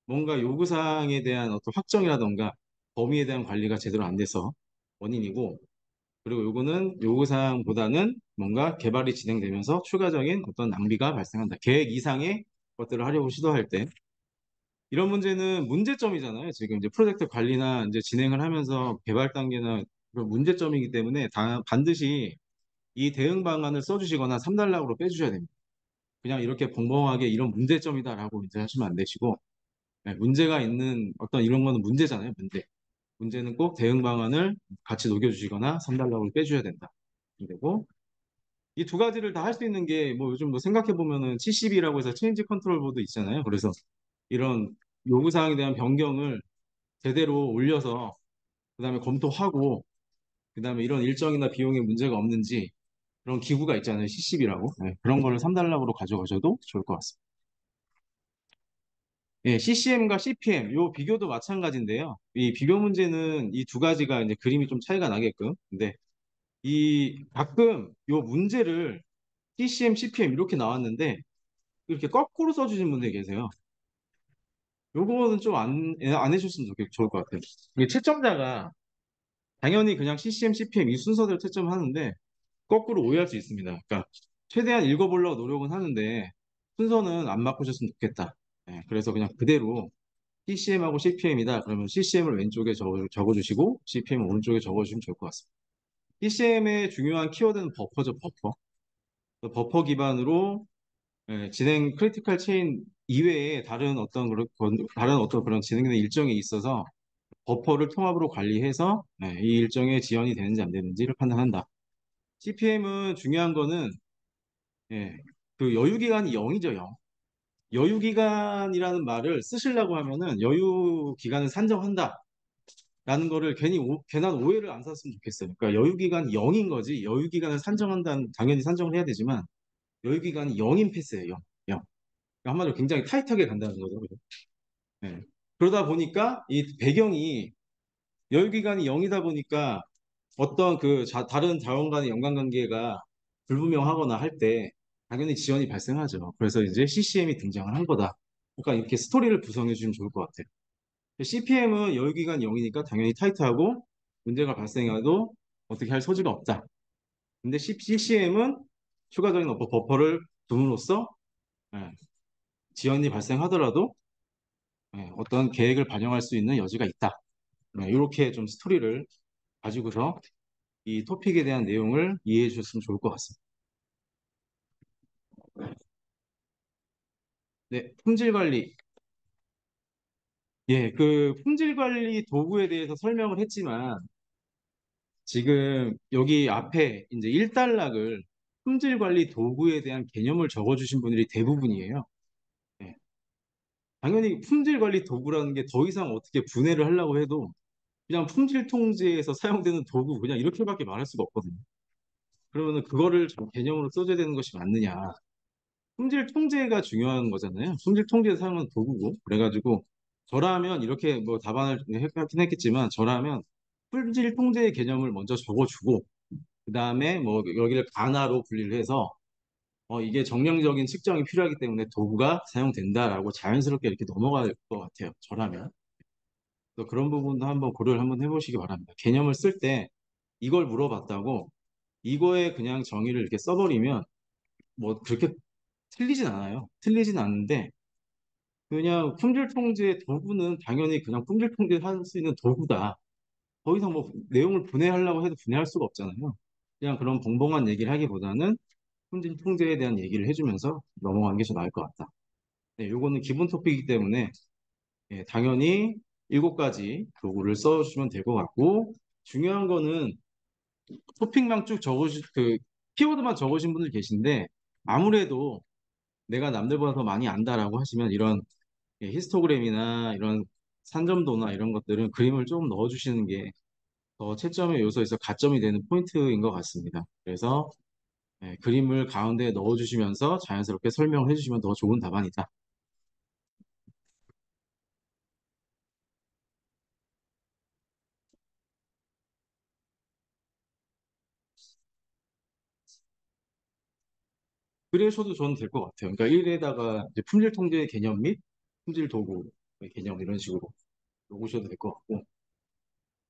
뭔가 요구사항에 대한 어떤 확정이라던가 범위에 대한 관리가 제대로 안 돼서 원인이고 그리고 요거는 요구사항보다는 뭔가 개발이 진행되면서 추가적인 어떤 낭비가 발생한다. 계획 이상의 것들을 하려고 시도할 때 이런 문제는 문제점이잖아요. 지금 이제 프로젝트 관리나 이제 진행을 하면서 개발 단계나 그런 문제점이기 때문에 반드시 이 대응 방안을 써주시거나 3단락으로 빼주셔야 됩니다. 그냥 이렇게 벙벙하게 이런 문제점이다라고 이제 하시면 안 되시고 네, 문제가 있는 어떤 이런 거는 문제잖아요. 문제는 꼭 대응 방안을 같이 녹여주시거나 3단락으로 빼주셔야 된다. 그리고 이 두 가지를 다 할 수 있는 게 뭐 요즘 뭐 생각해 보면은 CCB라고 해서 체인지 컨트롤 보드 있잖아요. 그래서 이런 요구사항에 대한 변경을 제대로 올려서 그다음에 검토하고 그다음에 이런 일정이나 비용에 문제가 없는지 그런 기구가 있잖아요. CCB라고. 그런 거를 3단락으로 가져가셔도 좋을 것 같습니다. 예, CCM과 CPM 요 비교도 마찬가지인데요. 이 비교 문제는 이 두 가지가 이제 그림이 좀 차이가 나게끔. 근데 이 가끔 요 문제를 CCM, CPM 이렇게 나왔는데 이렇게 거꾸로 써주신 분들이 계세요. 요거는 좀 안 해주셨으면 좋을 것 같아요. 이게 채점자가 당연히 그냥 CCM, CPM 이 순서대로 채점하는데 거꾸로 오해할 수 있습니다. 그러니까 최대한 읽어보려고 노력은 하는데 순서는 안 바꾸셨으면 좋겠다. 그래서 그냥 그대로 CCM하고 CPM이다. 그러면 CCM을 왼쪽에 적어주시고 CPM을 오른쪽에 적어주시면 좋을 것 같습니다. CCM의 중요한 키워드는 버퍼죠, 버퍼. 버퍼 기반으로 진행 크리티컬 체인 이외에 다른 어떤 그런 진행되는 일정이 있어서 버퍼를 통합으로 관리해서 이 일정에 지연이 되는지 안 되는지를 판단한다. CPM은 중요한 거는 예, 그 여유 기간이 0이죠, 0. 여유 기간이라는 말을 쓰시려고 하면은 여유 기간을 산정한다. 라는 거를 괜한 오해를 안 샀으면 좋겠어요. 그러니까 여유 기간이 0인 거지. 여유 기간을 산정한다는 당연히 산정을 해야 되지만 여유 기간이 0인 패스예요. 0. 0. 그러니까 한마디로 굉장히 타이트하게 간다는 거죠. 그죠? 예. 그러다 보니까 이 배경이 여유 기간이 0이다 보니까 어떤 다른 자원 간의 연관관계가 불분명하거나 할 때 당연히 지연이 발생하죠. 그래서 이제 CCM이 등장을 한 거다. 그러니까 이렇게 스토리를 구성해 주시면 좋을 것 같아요. CPM은 여유기간 0이니까 당연히 타이트하고 문제가 발생해도 어떻게 할 소지가 없다. 근데 CCM은 추가적인 버퍼를 둠으로써 예, 지연이 발생하더라도 어떤 계획을 반영할 수 있는 여지가 있다. 이렇게 좀 스토리를 가지고서 이 토픽에 대한 내용을 이해해 주셨으면 좋을 것 같습니다. 네, 품질 관리. 예, 그 품질 관리 도구에 대해서 설명을 했지만 지금 여기 앞에 이제 1단락을 품질 관리 도구에 대한 개념을 적어주신 분들이 대부분이에요. 예. 당연히 품질 관리 도구라는 게 더 이상 어떻게 분해를 하려고 해도 그냥 품질 통제에서 사용되는 도구 그냥 이렇게밖에 말할 수가 없거든요. 그러면은 그거를 개념으로 써줘야 되는 것이 맞느냐? 품질 통제가 중요한 거잖아요. 품질 통제에 사용하는 도구고. 그래가지고 저라면 이렇게 뭐 답안을 하긴 했겠지만 저라면 품질 통제의 개념을 먼저 적어주고 그 다음에 뭐 여기를 가나로 분리를 해서 이게 정량적인 측정이 필요하기 때문에 도구가 사용된다라고 자연스럽게 이렇게 넘어갈 것 같아요. 저라면. 그래서 그런 부분도 한번 고려를 한번 해보시기 바랍니다. 개념을 쓸 때 이걸 물어봤다고 이거에 그냥 정의를 이렇게 써버리면 뭐 그렇게 틀리진 않아요. 틀리진 않는데 그냥 품질 통제 도구는 당연히 그냥 품질 통제할 수 있는 도구다. 더 이상 뭐 내용을 분해하려고 해도 분해할 수가 없잖아요. 그냥 그런 벙벙한 얘기를 하기보다는 품질 통제에 대한 얘기를 해주면서 넘어가는 게 좀 나을 것 같다. 네, 요거는 기본 토픽이기 때문에 예, 당연히 7가지 도구를 써주시면 될 것 같고 중요한 거는 토픽만 쭉 그 키워드만 적으신 분들 계신데 아무래도 내가 남들보다 더 많이 안다라고 하시면 이런 예, 히스토그램이나 이런 산점도나 이런 것들은 그림을 좀 넣어주시는 게 더 채점의 요소에서 가점이 되는 포인트인 것 같습니다. 그래서 예, 그림을 가운데에 넣어주시면서 자연스럽게 설명을 해주시면 더 좋은 답안이다. 그래셔도 저는 될 것 같아요. 그러니까 1에다가 품질 통제 개념 및 품질 도구 개념 이런 식으로 적으셔도 될 것 같고,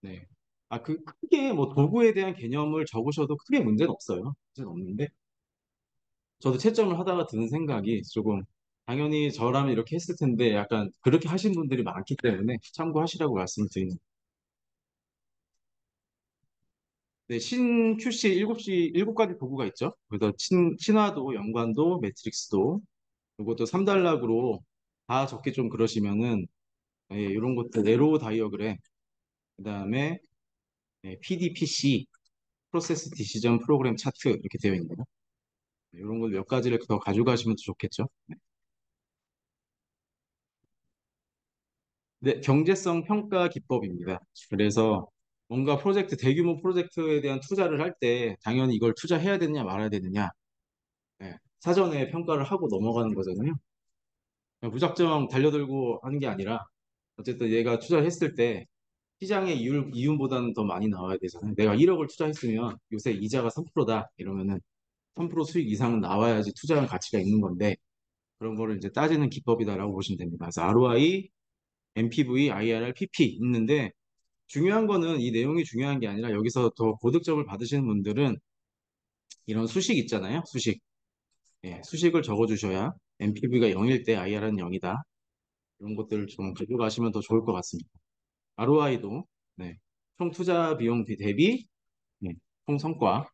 네. 아, 크게 뭐 도구에 대한 개념을 적으셔도 크게 문제는 없어요. 문제는 없는데, 저도 채점을 하다가 드는 생각이 조금, 당연히 저라면 이렇게 했을 텐데, 약간 그렇게 하신 분들이 많기 때문에 참고하시라고 말씀을 드리는. 네, 신 QC 7가지 도구가 있죠. 그래서 친화도, 연관도, 매트릭스도, 이것도 3단락으로 다 적기 좀 그러시면은, 예, 이런 것들, 네로우 다이어그램, 그 다음에 PDPC, 프로세스 디시전 프로그램 차트 이렇게 되어 있네요. 이런 걸 몇 가지를 더 가져가시면 더 좋겠죠. 네. 네, 경제성 평가 기법입니다. 그래서 뭔가 프로젝트, 대규모 프로젝트에 대한 투자를 할 때 당연히 이걸 투자해야 되느냐 말아야 되느냐 네, 사전에 평가를 하고 넘어가는 거잖아요. 그냥 무작정 달려들고 하는 게 아니라 어쨌든 얘가 투자를 했을 때 시장의 이윤보다는 더 많이 나와야 되잖아요. 내가 1억을 투자했으면 요새 이자가 3%다 이러면은 3% 수익 이상은 나와야지 투자할 가치가 있는 건데 그런 거를 이제 따지는 기법이다라고 보시면 됩니다. 그래서 ROI, MPV, IRR, PP 있는데 중요한 거는 이 내용이 중요한 게 아니라 여기서 더 고득점을 받으시는 분들은 이런 수식 있잖아요. 수식. 예, 수식을 적어주셔야 MPV가 0일 때 IRR은 0이다. 이런 것들을 좀 가져가시면 더 좋을 것 같습니다. ROI도 네, 총 투자 비용 대비 네, 총 성과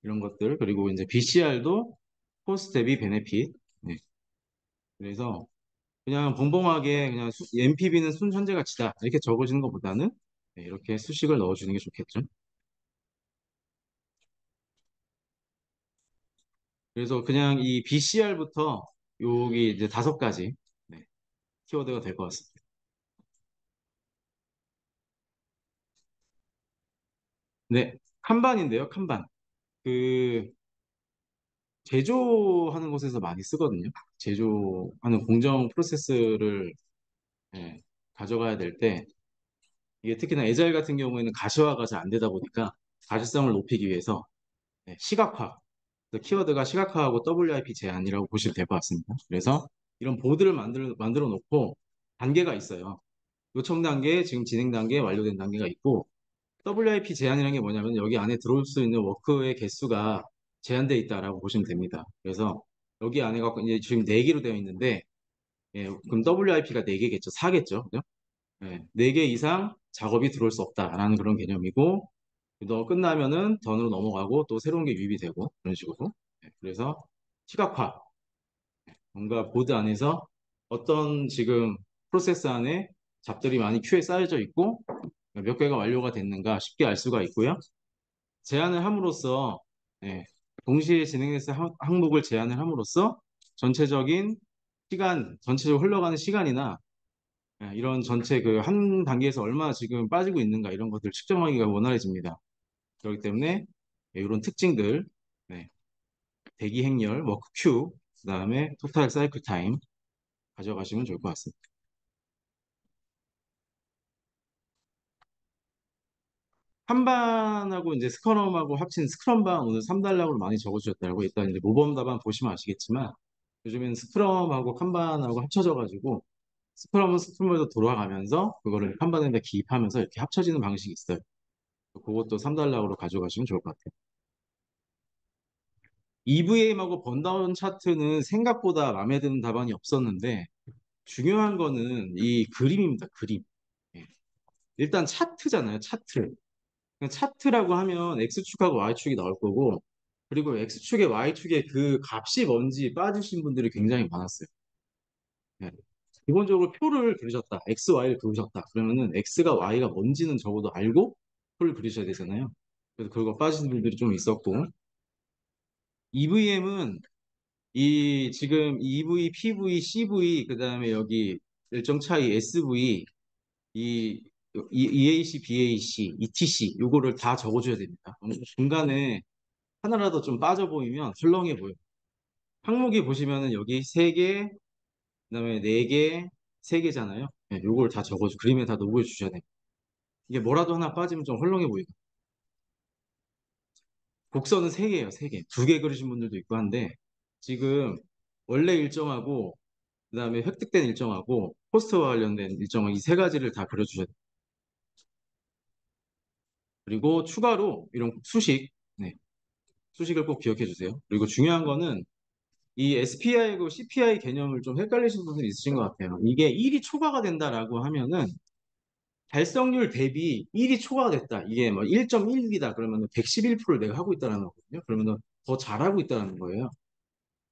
이런 것들 그리고 이제 BCR도 코스트 대비 베네핏 네, 그래서 그냥 벙벙하게 그냥 NPV는 순 현재 가치다 이렇게 적어지는 것보다는 네, 이렇게 수식을 넣어주는 게 좋겠죠. 그래서 그냥 이 BCR부터 여기 이제 5가지 네, 키워드가 될 것 같습니다. 네, 칸반인데요, 칸반. 그 제조하는 곳에서 많이 쓰거든요. 제조하는 공정 프로세스를 예, 가져가야 될 때 이게 특히나 에자일 같은 경우에는 가시화가 잘 안 되다 보니까 가시성을 높이기 위해서 시각화 그래서 키워드가 시각화하고 WIP 제한이라고 보시면 될 것 같습니다. 그래서 이런 보드를 만들어 놓고 단계가 있어요. 요청 단계, 지금 진행 단계, 완료된 단계가 있고 WIP 제한이라는 게 뭐냐면 여기 안에 들어올 수 있는 워크의 개수가 제한되어 있다라고 보시면 됩니다. 그래서 여기 안에 갖고 이제 지금 4개로 되어 있는데 예, 그럼 WIP가 4개겠죠. 4겠죠. 그죠? 네, 4개 이상 작업이 들어올 수 없다라는 그런 개념이고 너 끝나면은 던으로 넘어가고 또 새로운 게 유입이 되고 그런 식으로 그래서 시각화 뭔가 보드 안에서 어떤 지금 프로세스 안에 잡들이 많이 큐에 쌓여져 있고 몇 개가 완료가 됐는가 쉽게 알 수가 있고요. 제한을 함으로써 예, 동시에 진행해서 항목을 제한을 함으로써 전체적인 전체적으로 흘러가는 시간이나 이런 전체 그 한 단계에서 얼마나 지금 빠지고 있는가 이런 것들 측정하기가 원활해집니다. 그렇기 때문에 이런 특징들, 네, 대기 행렬, 워크 큐, 그다음에 토탈 사이클 타임 가져가시면 좋을 것 같습니다. 한반하고 이제 스크럼하고 합친 스크럼반 오늘 3단락으로 많이 적어주셨더라고요. 일단 이제 모범 답안 보시면 아시겠지만 요즘엔 스크럼하고 kanban하고 합쳐져가지고 스크럼은 스크럼으로 돌아가면서 그거를 kanban에다 기입하면서 이렇게 합쳐지는 방식이 있어요. 그것도 3단락으로 가져가시면 좋을 것 같아요. EVM하고 번다운 차트는 생각보다 마음에 드는 답안이 없었는데 중요한 거는 이 그림입니다. 그림. 예. 일단 차트잖아요. 차트. 그냥 차트라고 하면 X축하고 Y축이 나올 거고 그리고 X축에 Y축에 그 값이 뭔지 빠지신 분들이 굉장히 많았어요. 네. 기본적으로 표를 그리셨다. X, Y를 그리셨다. 그러면은 X가 Y가 뭔지는 적어도 알고 표를 그리셔야 되잖아요. 그래서 그거 빠지신 분들이 좀 있었고, EVM은 이 지금 EV, PV, CV, 그다음에 여기 일정 차이 SV, 이 EAC, BAC, ETC 요거를 다 적어줘야 됩니다. 중간에 하나라도 좀 빠져 보이면 헐렁해 보여요. 항목이 보시면은 여기 세 개, 그다음에 네 개, 세 개잖아요. 네, 요걸 다 적어줘. 그림에 다 녹여 주셔야 돼요. 이게 뭐라도 하나 빠지면 좀 헐렁해 보이고. 곡선은 세 개예요, 세 개. 두 개 그리신 분들도 있고 한데 지금 원래 일정하고 그다음에 획득된 일정하고 포스트와 관련된 일정을 이 세 가지를 다 그려주셔야 돼요. 그리고 추가로 이런 수식, 네, 수식을 꼭 기억해 주세요. 그리고 중요한 거는 이 SPI하고 CPI 개념을 좀 헷갈리시는 분들이 있으신 것 같아요. 이게 1이 초과가 된다라고 하면은 달성률 대비 1이 초과가 됐다. 이게 뭐 1.1이다. 그러면 111%를 내가 하고 있다는 거거든요. 그러면 더 잘하고 있다는 거예요.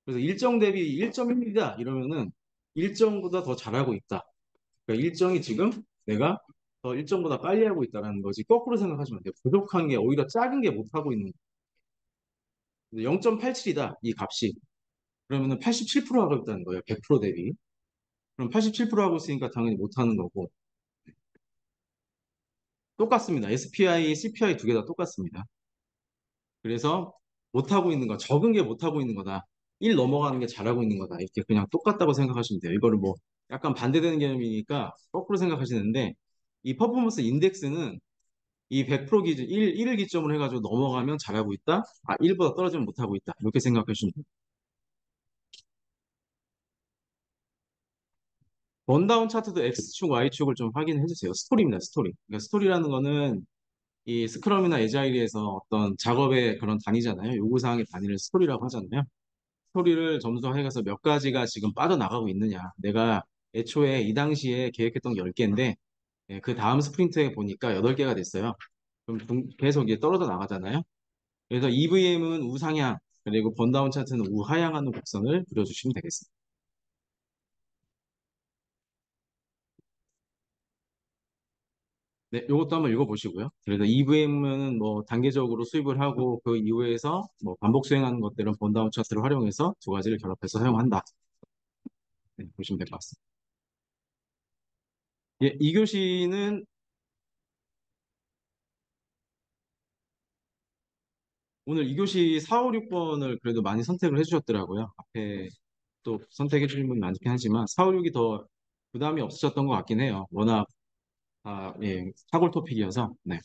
그래서 일정 대비 1.1이다. 이러면은 일정보다 더 잘하고 있다. 그러니까 일정이 지금 내가 더 일정보다 빨리 하고 있다는 거지. 거꾸로 생각하시면 안 돼요. 부족한 게 오히려 작은 게 못하고 있는 0.87이다. 이 값이. 그러면은 87% 하고 있다는 거예요. 100% 대비. 그럼 87% 하고 있으니까 당연히 못하는 거고. 똑같습니다. SPI, CPI 두 개 다 똑같습니다. 그래서 못하고 있는 거, 적은 게 못하고 있는 거다. 1 넘어가는 게 잘하고 있는 거다. 이렇게 그냥 똑같다고 생각하시면 돼요. 이거를 뭐 약간 반대되는 개념이니까 거꾸로 생각하시는데 이 퍼포먼스 인덱스는 이 100% 기준, 1을 기점으로 해가지고 넘어가면 잘하고 있다. 아, 1보다 떨어지면 못하고 있다. 이렇게 생각하시면 돼요. 원다운 차트도 X축, Y축을 좀 확인해 주세요. 스토리입니다, 스토리. 그러니까 스토리라는 거는 이 스크럼이나 에자일에서 어떤 작업의 그런 단위잖아요. 요구사항의 단위를 스토리라고 하잖아요. 스토리를 점수화해가서 몇 가지가 지금 빠져나가고 있느냐. 내가 애초에 이 당시에 계획했던 게 10개인데 그 다음 스프린트에 보니까 8개가 됐어요. 그럼 계속 이게 떨어져 나가잖아요. 그래서 EVM은 우상향, 그리고 번다운 차트는 우하향하는 곡선을 그려주시면 되겠습니다. 네, 이것도 한번 읽어보시고요. 그래서 EVM은 뭐 단계적으로 수입을 하고 그 이후에서 뭐 반복 수행하는 것들은 번다운 차트를 활용해서 두 가지를 결합해서 사용한다. 네, 보시면 될 것 같습니다. 예, 2교시는 오늘 2교시 4, 5, 6번을 그래도 많이 선택을 해주셨더라고요. 앞에 또 선택해 주신 분이 많긴 하지만 4, 5, 6이 더 부담이 없으셨던 것 같긴 해요. 워낙 예, 사골 토픽이어서. 네.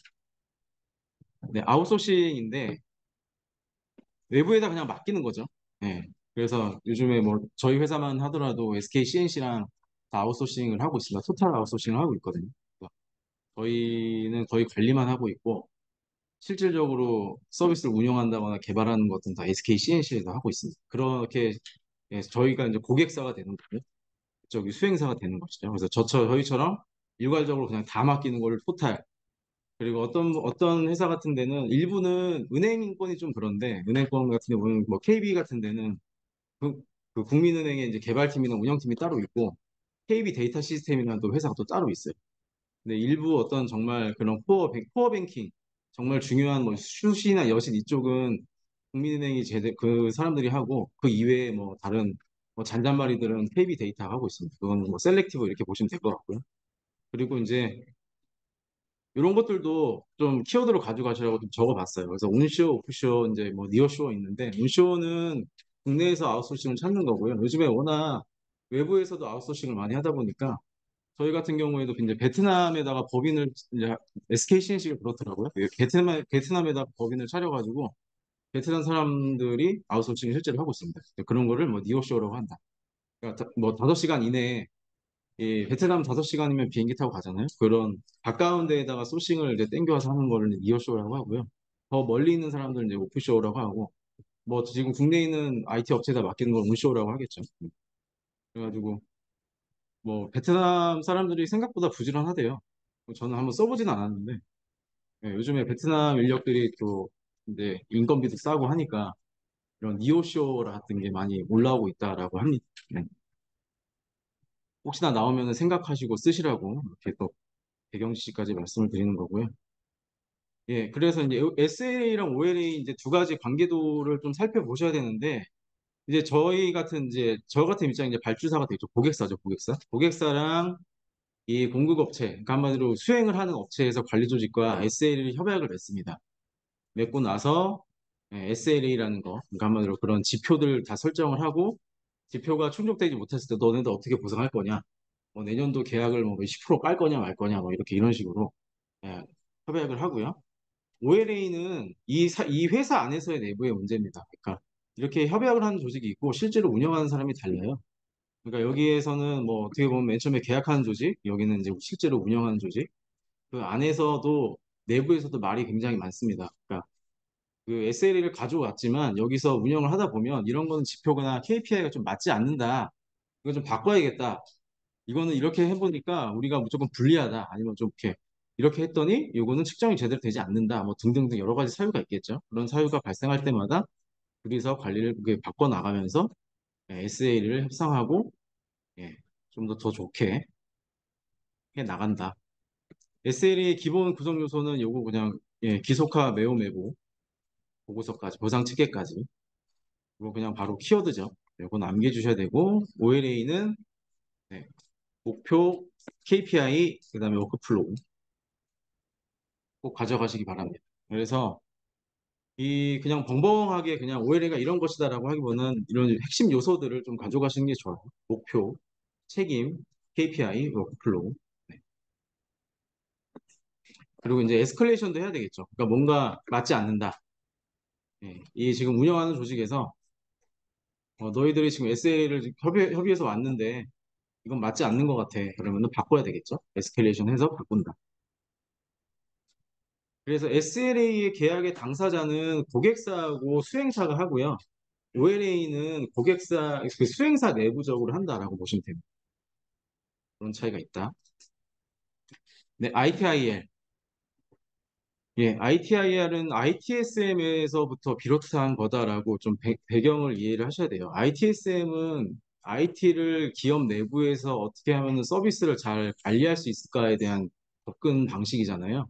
네, 아웃소싱인데 외부에다 그냥 맡기는 거죠. 예. 그래서 요즘에 뭐 저희 회사만 하더라도 SK CNC랑 다 아웃소싱을 하고 있습니다. 토탈 아웃소싱을 하고 있거든요. 그래서 저희는 거의 관리만 하고 있고 실질적으로 서비스를 운영한다거나 개발하는 것은 다 SK CNC에서 하고 있습니다. 그렇게 예, 저희가 이제 고객사가 되는 거고요. 저기 수행사가 되는 것이죠. 그래서 저희처럼 일괄적으로 그냥 다 맡기는 거를 토탈. 그리고 어떤 회사 같은 데는 일부는 은행권이 좀 그런데 은행권 같은 경우는 뭐 KB 같은 데는 그, 그 국민은행의 이제 개발팀이나 운영팀이 따로 있고 KB 데이터 시스템이라는 또 회사가 또 따로 있어요. 근데 일부 어떤 정말 그런 코어 뱅킹 정말 중요한 뭐 수시나 여신 이쪽은 국민은행이 그 사람들이 하고 그 이외에 뭐 다른 뭐 잔잔바리들은 KB 데이터가 하고 있습니다. 그건 뭐 셀렉티브 이렇게 보시면 될 것 같고요. 그리고 이제 이런 것들도 좀 키워드로 가져가시라고 좀 적어봤어요. 그래서 온쇼, 오프쇼, 이제 뭐 니어쇼 있는데 온쇼는 국내에서 아웃소싱을 찾는 거고요. 요즘에 워낙 외부에서도 아웃소싱을 많이 하다 보니까 저희 같은 경우에도 이제 베트남에다가 법인을 이제 SKCNC가 그렇더라고요. 베트남에다가 법인을 차려가지고 베트남 사람들이 아웃소싱을 실제로 하고 있습니다. 그런 거를 뭐 니오쇼라고 한다. 그러니까 뭐 5시간 이내에 이 베트남 5시간이면 비행기 타고 가잖아요. 그런 가까운 데에다가 소싱을 이제 땡겨와서 하는 거를 니어쇼라고 하고요. 더 멀리 있는 사람들은 이제 오프쇼라고 하고 뭐 지금 국내에 있는 IT 업체에다 맡기는 건 온쇼라고 하겠죠. 그래가지고 뭐 베트남 사람들이 생각보다 부지런하대요. 저는 한번 써보진 않았는데 예, 요즘에 베트남 인력들이 또 이제 인건비도 싸고 하니까 이런 니오쇼 같은 게 많이 올라오고 있다라고 합니다. 네. 혹시나 나오면 생각하시고 쓰시라고 이렇게 또 배경 지시까지 말씀을 드리는 거고요. 예, 그래서 이제 SLA랑 OLA 이제 두 가지 관계도를 좀 살펴보셔야 되는데, 이제 저 같은 입장이 이제 발주사가 되죠. 고객사죠, 고객사. 고객사랑 이 공급업체, 그러니까 한마디로 수행을 하는 업체에서 관리 조직과 SLA 협약을 맺습니다. 맺고 나서 SLA라는 거, 그러니까 한마디로 그런 지표들 다 설정을 하고, 지표가 충족되지 못했을 때 너네들 어떻게 보상할 거냐, 뭐 내년도 계약을 뭐 10% 깔 거냐 말 거냐, 뭐 이렇게 이런 식으로 예, 협약을 하고요. OLA는 이 회사 안에서의 내부의 문제입니다. 그러니까 이렇게 협약을 하는 조직이 있고 실제로 운영하는 사람이 달라요. 그러니까 여기에서는 뭐 어떻게 보면 맨 처음에 계약하는 조직, 여기는 이제 실제로 운영하는 조직, 그 안에서도 내부에서도 말이 굉장히 많습니다. 그러니까 그 SLA를 가져왔지만 여기서 운영을 하다 보면 이런 거는 지표나 KPI가 좀 맞지 않는다. 이거 좀 바꿔야겠다. 이거는 이렇게 해보니까 우리가 무조건 불리하다. 아니면 좀 이렇게 했더니 이거는 측정이 제대로 되지 않는다. 뭐 등등등 여러 가지 사유가 있겠죠. 그런 사유가 발생할 때마다 둘이서 관리를 바꿔 나가면서 SLA를 협상하고 좀 더 좋게 해 나간다. SLA의 기본 구성 요소는 요거 그냥 기속화 매우 매고 보고서까지 보상 체계까지 이거 그냥 바로 키워드죠. 요거 남겨주셔야 되고 OLA는 목표 KPI 그다음에 워크플로우 꼭 가져가시기 바랍니다. 그래서 이 그냥 벙벙하게 그냥 OLA가 이런 것이다라고 하기보다는 이런 핵심 요소들을 좀 가져가시는 게 좋아요. 목표, 책임, KPI, 워크플로우. 네. 그리고 이제 에스컬레이션도 해야 되겠죠. 그러니까 뭔가 맞지 않는다. 이 지금 운영하는 조직에서 너희들이 지금 SLA를 협의해서 왔는데 이건 맞지 않는 것 같아. 그러면은 바꿔야 되겠죠. 에스컬레이션 해서 바꾼다. 그래서 SLA의 계약의 당사자는 고객사하고 수행사가 하고요. OLA는 고객사, 그 수행사 내부적으로 한다라고 보시면 됩니다. 그런 차이가 있다. 네, ITIL. 예, ITIR은 ITSM에서부터 비롯한 거다라고 좀 배경을 이해를 하셔야 돼요. ITSM은 IT를 기업 내부에서 어떻게 하면 서비스를 잘 관리할 수 있을까에 대한 접근 방식이잖아요.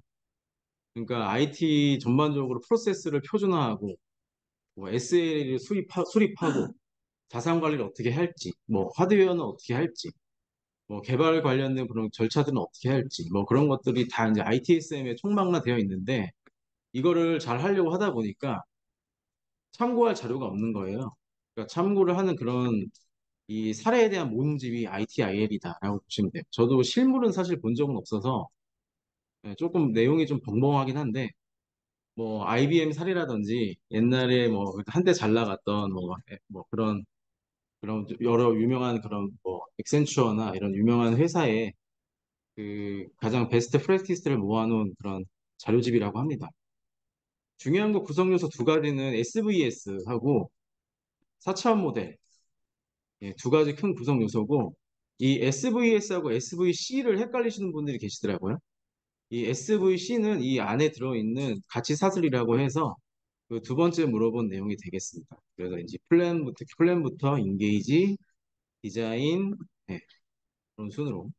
그러니까 IT 전반적으로 프로세스를 표준화하고 뭐 SLA를 수립하고 자산 관리를 어떻게 할지, 뭐 하드웨어는 어떻게 할지, 뭐 개발 관련된 그런 절차들은 어떻게 할지, 뭐 그런 것들이 다 이제 ITSM에 총망라되어 있는데 이거를 잘 하려고 하다 보니까 참고할 자료가 없는 거예요. 그러니까 참고를 하는 그런 이 사례에 대한 모음집이 ITIL이다라고 보시면 돼요. 저도 실물은 사실 본 적은 없어서 조금 내용이 좀 벙벙하긴 한데 뭐 IBM 사례라든지 옛날에 뭐 한때 잘 나갔던 뭐 그런 여러 유명한 그런 뭐 액센추어나 이런 유명한 회사의 그 가장 베스트 프랙티스를 모아놓은 그런 자료집이라고 합니다. 중요한 거 구성 요소 두 가지는 SVS하고 4차원 모델 두 가지 큰 구성 요소고 이 SVS하고 SVC를 헷갈리시는 분들이 계시더라고요. 이 SVC는 이 안에 들어있는 가치 사슬이라고 해서 그 두 번째 물어본 내용이 되겠습니다. 그래서 이제 플랜부터 인게이지, 디자인 그런 순으로.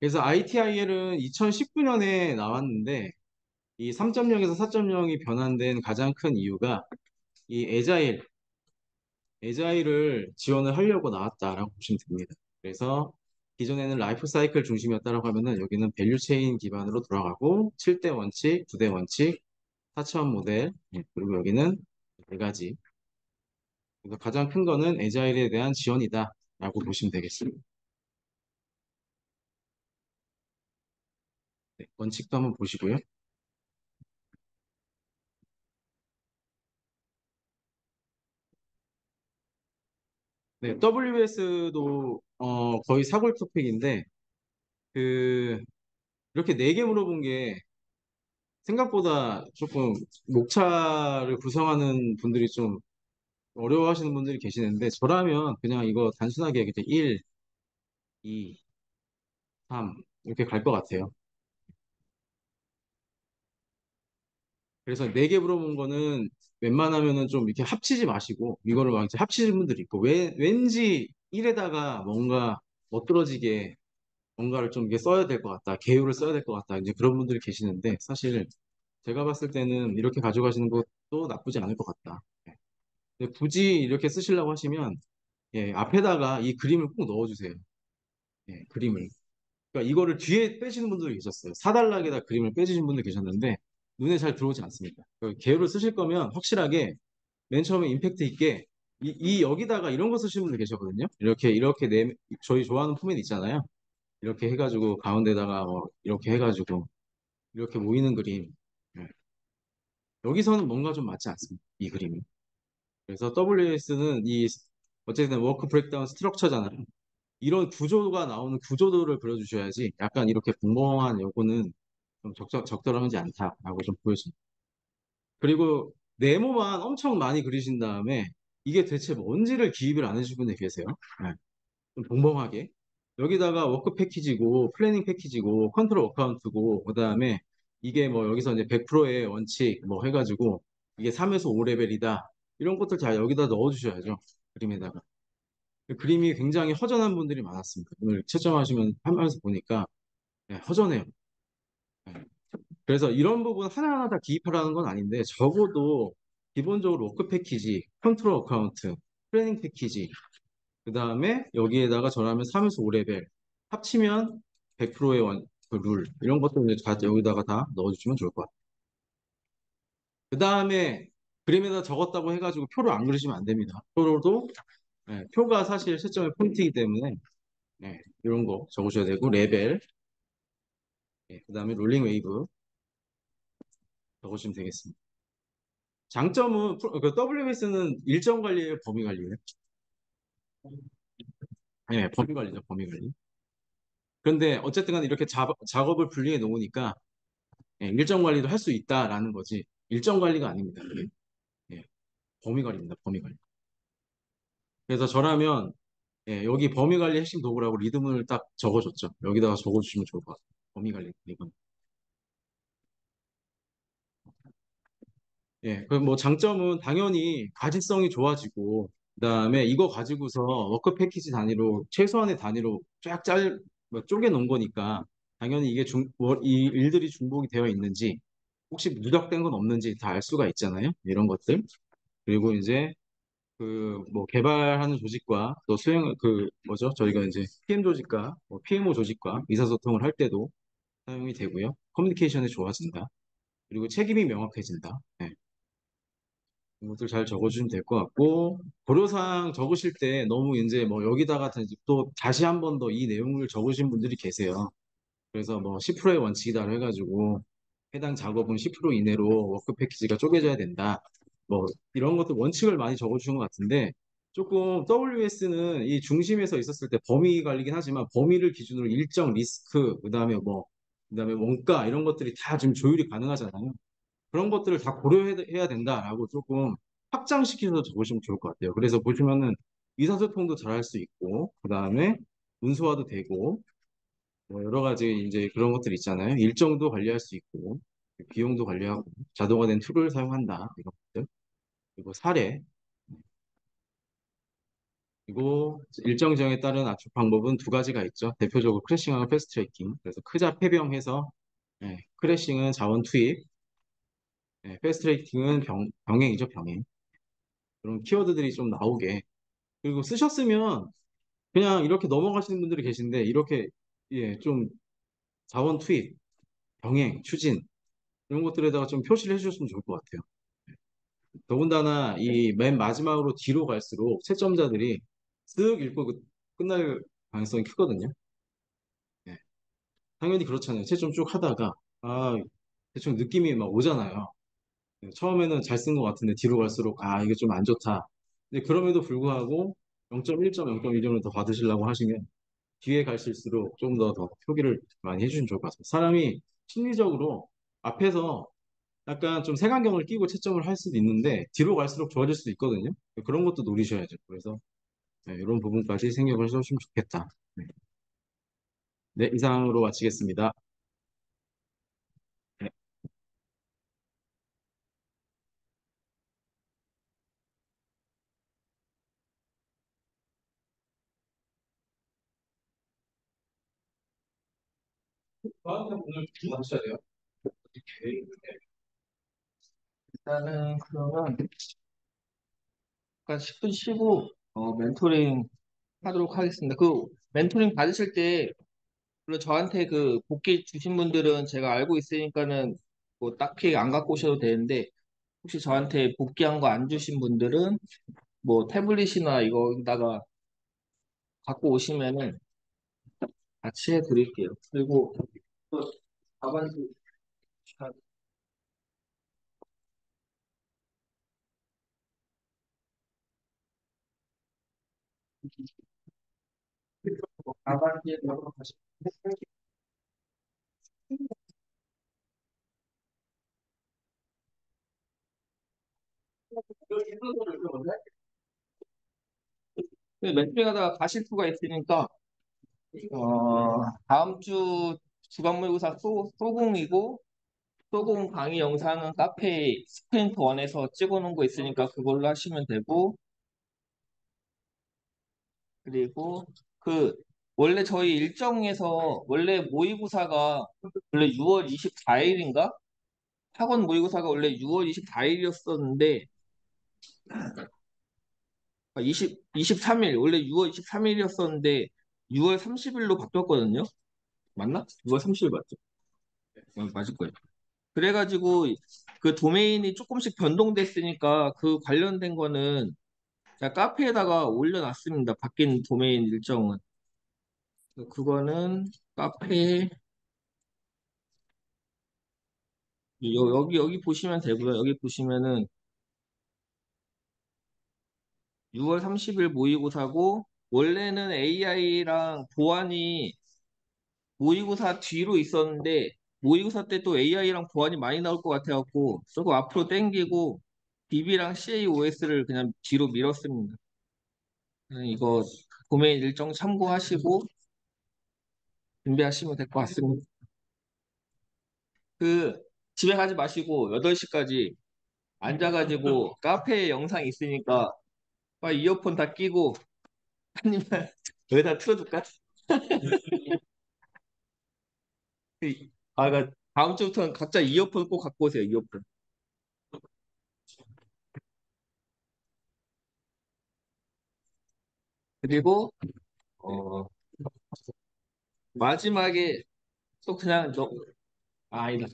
그래서 ITIL은 2019년에 나왔는데 이 3.0에서 4.0이 변환된 가장 큰 이유가 이 에자일을 지원을 하려고 나왔다라고 보시면 됩니다. 그래서 기존에는 라이프 사이클 중심이었다라고 하면은 여기는 밸류 체인 기반으로 돌아가고 7대 원칙, 9대 원칙, 4차원 모델, 그리고 여기는 네 가지. 그래서 가장 큰 거는 에자일에 대한 지원이다라고 보시면 되겠습니다. 네, 원칙도 한번 보시고요. 네, WS도 거의 사골 토픽인데 그 이렇게 네 개 물어본 게 생각보다 조금 목차를 구성하는 분들이 좀 어려워하시는 분들이 계시는데 저라면 그냥 이거 단순하게 그냥 1, 2, 3 이렇게 갈 것 같아요. 그래서 네 개 물어본 거는 웬만하면은 좀 이렇게 합치지 마시고 이거를 막 이제 합치는 분들이 있고 왠지 1에다가 뭔가 멋들어지게 뭔가를 좀 이게 써야 될 것 같다. 개요를 써야 될 것 같다. 이제 그런 분들이 계시는데 사실 제가 봤을 때는 이렇게 가져가시는 것도 나쁘지 않을 것 같다. 예. 근데 굳이 이렇게 쓰시려고 하시면 예, 앞에다가 이 그림을 꼭 넣어주세요. 예, 그림을. 그러니까 이거를 뒤에 빼시는 분들이 계셨어요. 사단락에다 그림을 빼주신 분들 계셨는데 눈에 잘 들어오지 않습니다. 개요를 쓰실 거면 확실하게 맨 처음에 임팩트 있게 이 여기다가 이런 거 쓰시는 분들 계셨거든요. 이렇게 저희 좋아하는 포맷 있잖아요. 이렇게 해가지고 가운데다가 뭐 이렇게 해가지고 이렇게 모이는 그림. 예. 여기서는 뭔가 좀 맞지 않습니다. 이 그림이. 그래서 WS는 이 어쨌든 워크 브레이크다운 스트럭처잖아요. 이런 구조가 나오는 구조도를 그려주셔야지 약간 이렇게 공공한 요거는 좀 적절하지 않다라고 좀 보여집니다. 그리고 네모만 엄청 많이 그리신 다음에 이게 대체 뭔지를 기입을 안 해주신 분이 계세요. 네. 좀 봉봉하게. 여기다가 워크 패키지고 플래닝 패키지고 컨트롤 어카운트고 그다음에 이게 뭐 여기서 이제 100%의 원칙 뭐 해가지고 이게 3에서 5레벨이다. 이런 것들 다 여기다 넣어주셔야죠. 그림에다가. 그림이 굉장히 허전한 분들이 많았습니다. 오늘 채점하시면 하면서 보니까 네, 허전해요. 네. 그래서 이런 부분 하나하나 다 기입하라는 건 아닌데 적어도 기본적으로 워크 패키지, 컨트롤 어카운트, 플래닝 패키지, 그 다음에 여기에다가 전하면 3에서 5레벨 합치면 100%의 그 룰, 이런 것들 이제 다 여기다가 다 넣어주시면 좋을 것 같아요. 그 다음에 그림에다 적었다고 해가지고 표를 안 그리시면 안 됩니다. 표로도 네, 표가 사실 채점의 포인트이기 때문에 네, 이런 거 적으셔야 되고 레벨, 그 다음에 롤링 웨이브 적으시면 되겠습니다. 장점은 그 WS는 일정 관리예요, 범위 관리예요? 네, 범위 관리죠, 범위 관리. 그런데 어쨌든 간에 이렇게 작업을 분리해 놓으니까 예, 일정 관리도 할 수 있다라는 거지. 일정 관리가 아닙니다. 그게. 예, 범위 관리입니다. 범위 관리. 그래서 저라면 여기 범위 관리 핵심 도구라고 리듬을 딱 적어줬죠. 여기다가 적어주시면 좋을 것 같아요. 범위 관리 리듬. 예, 그 뭐 장점은 당연히 가짓성이 좋아지고 그다음에 이거 가지고서 워크 패키지 단위로 최소한의 단위로 뭐 쪼개 놓은 거니까 당연히 이게 이 일들이 중복이 되어 있는지 혹시 누적된 건 없는지 다 알 수가 있잖아요. 이런 것들. 그리고 이제 그 뭐 개발하는 조직과 또 수행 그 뭐죠? 저희가 이제 PM 조직과 뭐 PMO 조직과 의사소통을 할 때도 사용이 되고요. 커뮤니케이션이 좋아진다. 그리고 책임이 명확해진다. 네. 이것들 잘 적어주시면 될 것 같고 고려사항 적으실 때 너무 이제 뭐 여기다가 또 다시 한 번 더 이 내용을 적으신 분들이 계세요. 그래서 뭐 10%의 원칙이다 해가지고 해당 작업은 10% 이내로 워크 패키지가 쪼개져야 된다. 뭐 이런 것들 원칙을 많이 적어주신 것 같은데 조금 WS는 이 중심에서 있었을 때 범위 관리긴 하지만 범위를 기준으로 일정 리스크 그다음에 원가 이런 것들이 다 지금 조율이 가능하잖아요. 그런 것들을 다 고려해야 된다라고 조금 확장시켜서 적으시면 좋을 것 같아요. 그래서 보시면은 의사소통도 잘 할 수 있고 그다음에 문서화도 되고 뭐 여러 가지 이제 그런 것들 있잖아요. 일정도 관리할 수 있고, 비용도 관리하고, 자동화된 툴을 사용한다. 이런 것들. 그리고 사례. 그리고 일정 지형에 따른 압축 방법은 두 가지가 있죠. 대표적으로 크래싱하고 패스트 트래킹. 그래서 크자 폐병해서 크래싱은 자원 투입, 패스트 트래킹은 병행이죠, 병행. 그런 키워드들이 좀 나오게. 그리고 쓰셨으면 그냥 이렇게 넘어가시는 분들이 계신데 이렇게 좀 자원 투입, 병행, 추진 이런 것들에다가 좀 표시를 해주셨으면 좋을 것 같아요. 더군다나 이 맨 마지막으로 뒤로 갈수록 채점자들이 쓱 읽고 끝날 가능성이 크거든요. 예. 당연히 그렇잖아요. 채점 쭉 하다가 대충 느낌이 막 오잖아요. 처음에는 잘 쓴 것 같은데 뒤로 갈수록 이게 좀 안 좋다. 근데 그럼에도 불구하고 0.1점, 0.2점을 더 받으시려고 하시면 뒤에 갈수록 좀 더 표기를 많이 해주시면 좋을 것 같습니다. 사람이 심리적으로 앞에서 약간 좀 색안경을 끼고 채점을 할 수도 있는데 뒤로 갈수록 좋아질 수도 있거든요. 그런 것도 노리셔야죠. 그래서 이런 부분까지 생각을 해주시면 좋겠다. 네, 네, 이상으로 마치겠습니다. 네. 저한테 오늘 뭐 하셔야 돼요? 일단은 그러면 잠깐 10분 쉬고 멘토링 하도록 하겠습니다. 그 멘토링 받으실 때 물론 저한테 그 복귀 주신 분들은 제가 알고 있으니까는 뭐 딱히 안 갖고 오셔도 되는데 혹시 저한테 복귀한 거 안 주신 분들은 뭐 태블릿이나 이거다가 갖고 오시면은 같이 해드릴게요. 그리고 또 답안지 답안지에 넣어 가시 멘토링 하다가 가실 수가 있으니까 다음 주 주간모의고사 소공이고 소공 강의 영상은 카페 스프린트 원에서 찍어놓은 거 있으니까 그걸로 하시면 되고 그리고 그 원래 저희 일정에서 원래 모의고사가 원래 6월 24일인가? 학원 모의고사가 원래 6월 24일이었었는데 23일 원래 6월 23일이었었는데 6월 30일로 바뀌었거든요. 맞나? 6월 30일 맞죠? 맞을 거예요. 그래가지고 그 도메인이 조금씩 변동됐으니까 그 관련된 거는 제가 카페에다가 올려놨습니다. 바뀐 도메인 일정은. 그거는 카페 여기 보시면 되고요. 여기 보시면은 6월 30일 모의고사고 원래는 AI랑 보안이 모의고사 뒤로 있었는데 모의고사 때 또 AI랑 보안이 많이 나올 것 같아갖고 조금 앞으로 당기고 DB랑 CAOS를 그냥 뒤로 밀었습니다. 이거 도메인 일정 참고하시고 준비하시면 될 것 같습니다. 그 집에 가지 마시고 8시까지 앉아가지고 카페에 영상 있으니까 막 이어폰 다 끼고 아니면 여기다 틀어둘까? 그러니까 다음 주부터는 각자 이어폰 꼭 갖고 오세요. 이어폰. 그리고 어, 마지막에 또 그냥 아니다.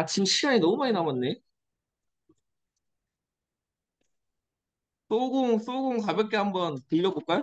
지금 시간이 너무 많이 남았네. 소공 가볍게 한번 빌려볼까요?